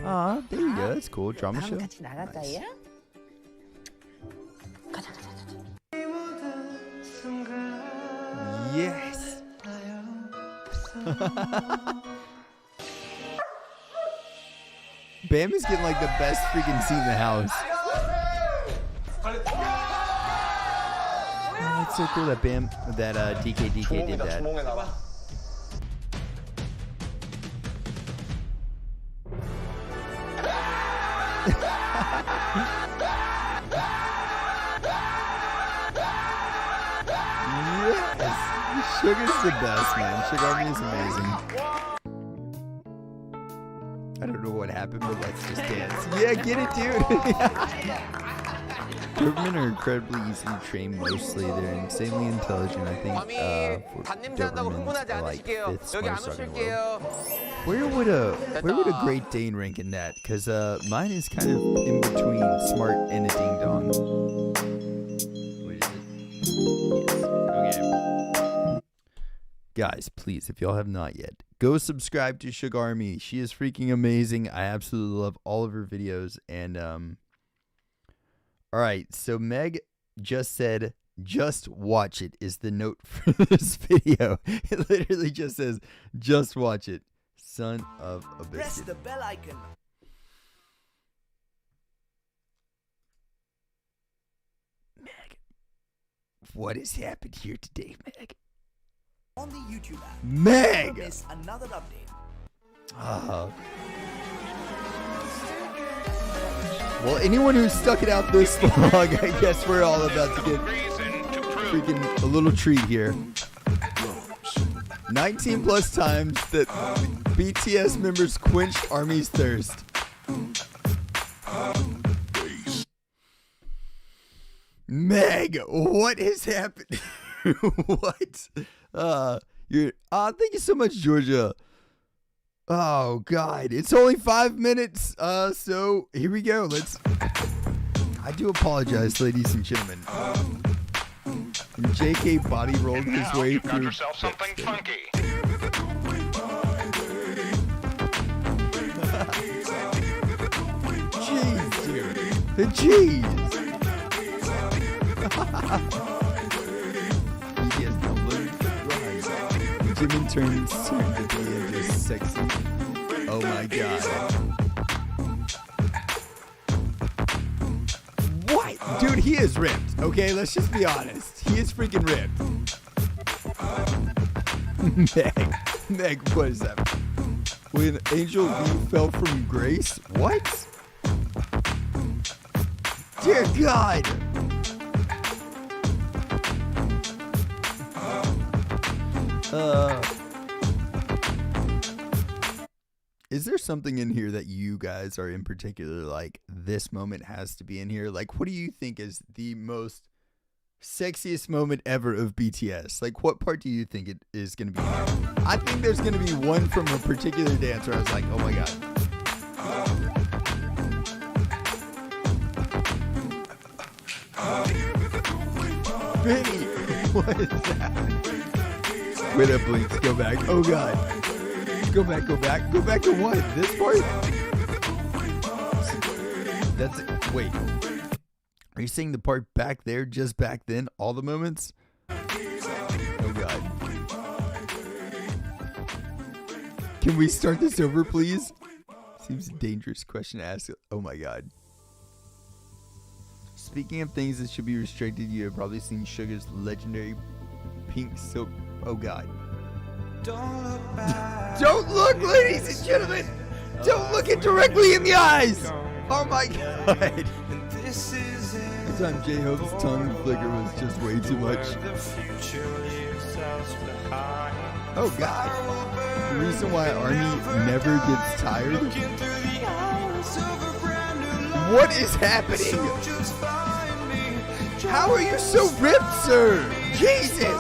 Ah, there you go. That's cool. Drama show. Nice. Yes. Bam is getting like the best freaking seat in the house. Oh, it's so cool that Bam, that DK did that. Yes, Sugar's the best, man. Sugar Army is amazing. I don't know what happened, but let's just dance. Yeah, get it, dude. Doberman are incredibly easy to train mostly. They're insanely intelligent. I think Dobermans are like 5th smartest dog in the world. Where would a Great Dane rank in that? Because mine is kind of in between smart and a ding dong. Wait, is it? Yes. Okay. Guys, please, if y'all have not yet, go subscribe to Sugar Army. She is freaking amazing. I absolutely love all of her videos. And all right, so Meg just said, "Just watch it" is the note for this video. It literally just says, "Just watch it." Son of a biscuit. Press the bell icon. Meg, what has happened here today, Meg? On the YouTube app. Meg! Miss another update. Well, anyone who's stuck it out this long, I guess we're all about to get freaking a little treat here. 19 plus times that BTS members quenched Army's thirst. Meg, what has happened? What? Thank you so much, Georgia. Oh God, it's only 5 minutes. So here we go. I do apologize, ladies and gentlemen. JK body rolled his way through. Got yourself something funky. Jeez, dude. The cheese. BTS now learned to run. Jimin turns to be into sexy. Oh my God. What? Dude, he is ripped. Okay, let's just be honest. He is freaking ripped. Meg, what is that? When Angel V fell from grace? What? Dear God. Is there something in here that you guys are in particular like this moment has to be in here? Like, what do you think is the most sexiest moment ever of BTS? Like, what part do you think it is going to be? I think there's going to be one from a particular dance where I was like, oh my god. Vinny, what is that? Wait up, Blinks, go back. Oh god. Go back, go back. Go back to what? This part? That's it. Wait. Are you saying the part back there, just back then, all the moments? Oh god. Can we start this over, please? Seems a dangerous question to ask. Oh my god. Speaking of things that should be restricted, you have probably seen Sugar's legendary pink silk. Oh god. Don't look, ladies and gentlemen! Don't look it directly in the eyes! Oh my god. This time J-Hope's tongue flicker was just way too much. Oh god. The reason why Army never gets tired? What is happening? How are you so ripped, sir? Jesus!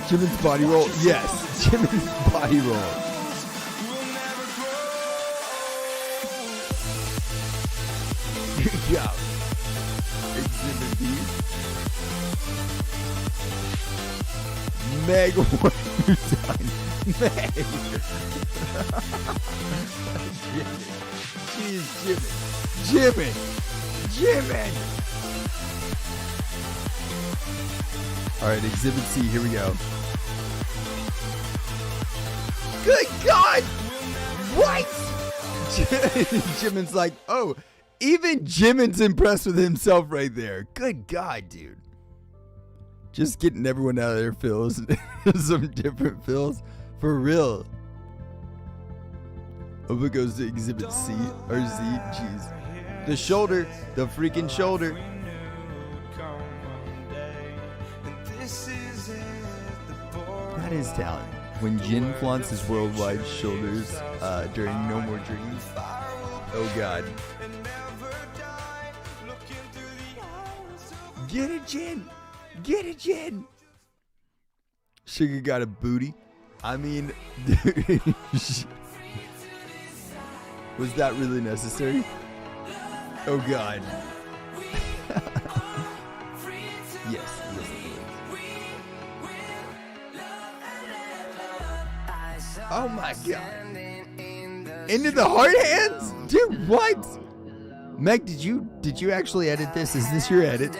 Jimin's body roll? Yes, Jimin's body roll. Yeah. Exhibit B. Meg, what have you done? Meg. Jeez, Jimin. All right, Exhibit C, here we go. Good God! What? Jimin's like, oh, even Jimin's impressed with himself right there. Good God, dude. Just getting everyone out of their fills. Some different fills. For real. Hope it goes to Exhibit C or Z. Jeez. The shoulder. The freaking shoulder. That is talent. When Jin flaunts his worldwide shoulders during No More Dreams. Oh god. Get it, Jin! Get it, Jin! Sugar got a booty. I mean, was that really necessary? Oh god. Yes. Oh my god. Into the hard hands? Dude, what? Meg, did you actually edit this? Is this your edit?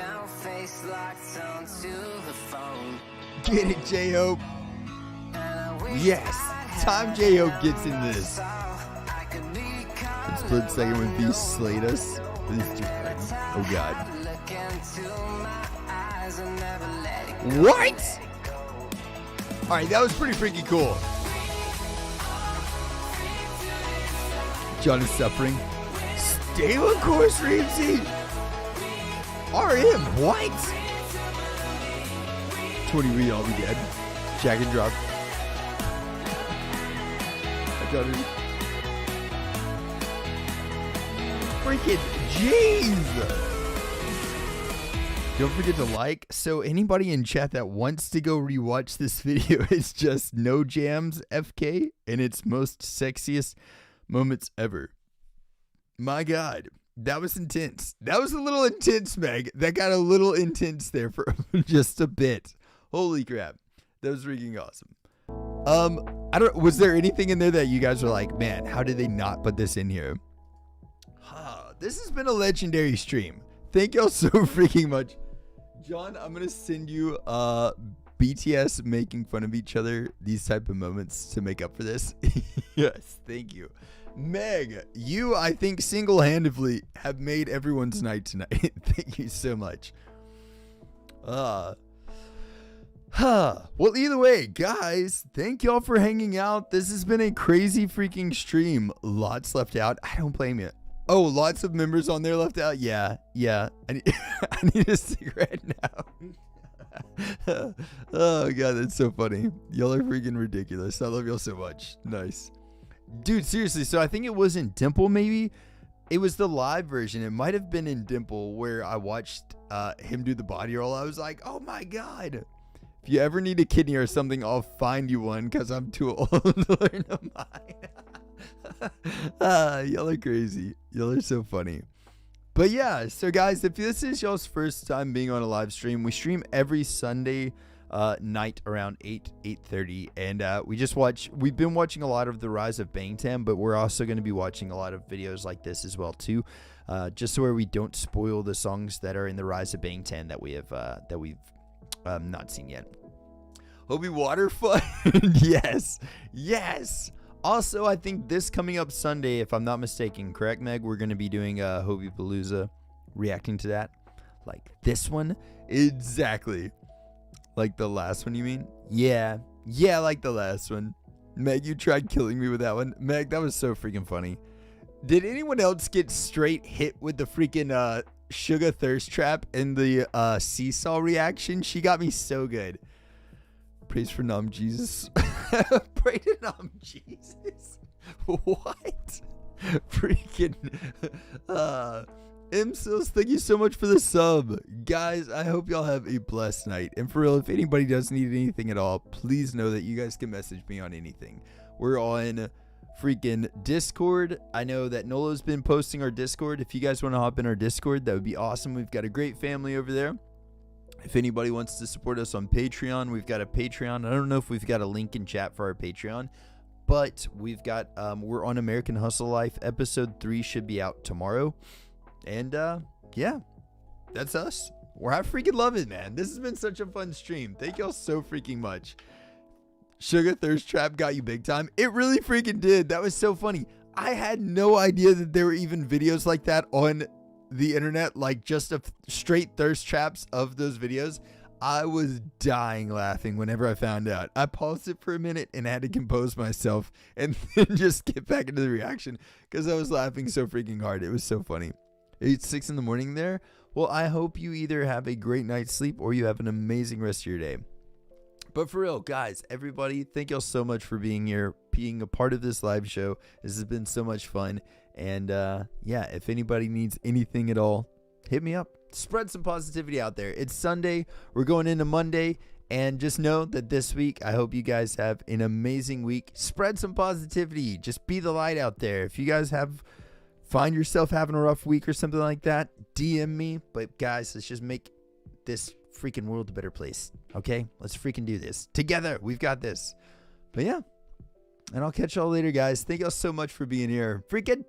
Get it, J-Hope. Yes. Time J-Hope gets in this. Split second when Beast slayed us. Oh god. What? Alright, that was pretty freaking cool. John is suffering. Stay on course, Ramsey. RM, what? 20 re, I'll be dead. Jack and drop. I got it. Freaking jeez. Don't forget to like. So anybody in chat that wants to go rewatch this video, it's just No Jams FK and its most sexiest moments ever. My god, that was intense. That was a little intense, Meg. That got a little intense there for just a bit. Holy crap. That was freaking awesome. Was there anything in there that you guys were like, man, how did they not put this in here? This has been a legendary stream. Thank y'all so freaking much. John, I'm gonna send you BTS making fun of each other, these type of moments to make up for this. Yes, thank you. Meg, you, I think, single-handedly have made everyone's night tonight. Thank you so much. Well, either way, guys, thank y'all for hanging out. This has been a crazy freaking stream. Lots left out. I don't blame you. Oh, lots of members on there left out? Yeah. I need a cigarette now. Oh god, that's so funny. Y'all are freaking ridiculous. I love y'all so much. Nice. Dude, seriously, so I think it was in Dimple, maybe. It was the live version. It might have been in Dimple where I watched him do the body roll. I was like, oh my god. If you ever need a kidney or something, I'll find you one because I'm too old to learn mine. Y'all are crazy. Y'all are so funny. But yeah, so guys, if this is y'all's first time being on a live stream, we stream every Sunday night around 8:30, and we've been watching a lot of the Rise of Bangtan, but we're also going to be watching a lot of videos like this as well too, just so where we don't spoil the songs that are in the Rise of Bangtan that we've not seen yet. Hobie Water Fund. yes. Also, I think this coming up Sunday, if I'm not mistaken, correct, Meg? We're going to be doing Hobie Palooza, reacting to that. Like this one? Exactly. Like the last one, you mean? Yeah, like the last one. Meg, you tried killing me with that one. Meg, that was so freaking funny. Did anyone else get straight hit with the freaking Sugar Thirst Trap in the seesaw reaction? She got me so good. Praise for Nom Jesus. Pray to Nom Jesus. What? Freaking. Imsils, thank you so much for the sub. Guys, I hope y'all have a blessed night. And for real, if anybody does need anything at all, please know that you guys can message me on anything. We're on freaking Discord. I know that Nolo's been posting our Discord. If you guys want to hop in our Discord, that would be awesome. We've got a great family over there. If anybody wants to support us on Patreon, we've got a Patreon. I don't know if we've got a link in chat for our Patreon, but we've got, we're on American Hustle Life. Episode 3 should be out tomorrow. And, yeah, that's us. I freaking love it, man. This has been such a fun stream. Thank y'all so freaking much. Sugar Thirst Trap got you big time. It really freaking did. That was so funny. I had no idea that there were even videos like that on the internet, like just a straight thirst traps of those videos. I was dying laughing whenever I found out. I paused it for a minute and had to compose myself and then just get back into the reaction because I was laughing so freaking hard. It was so funny. It's 6 in the morning there. Well, I hope you either have a great night's sleep or you have an amazing rest of your day. But for real, guys, everybody, thank y'all so much for being here, being a part of this live show. This has been so much fun. And yeah, if anybody needs anything at all, hit me up. Spread some positivity out there. It's Sunday. We're going into Monday. And just know that this week, I hope you guys have an amazing week. Spread some positivity. Just be the light out there. If you guys find yourself having a rough week or something like that, DM me. But guys, let's just make this freaking world a better place. Okay? Let's freaking do this. Together, we've got this. But yeah. And I'll catch y'all later, guys. Thank y'all so much for being here. Freaking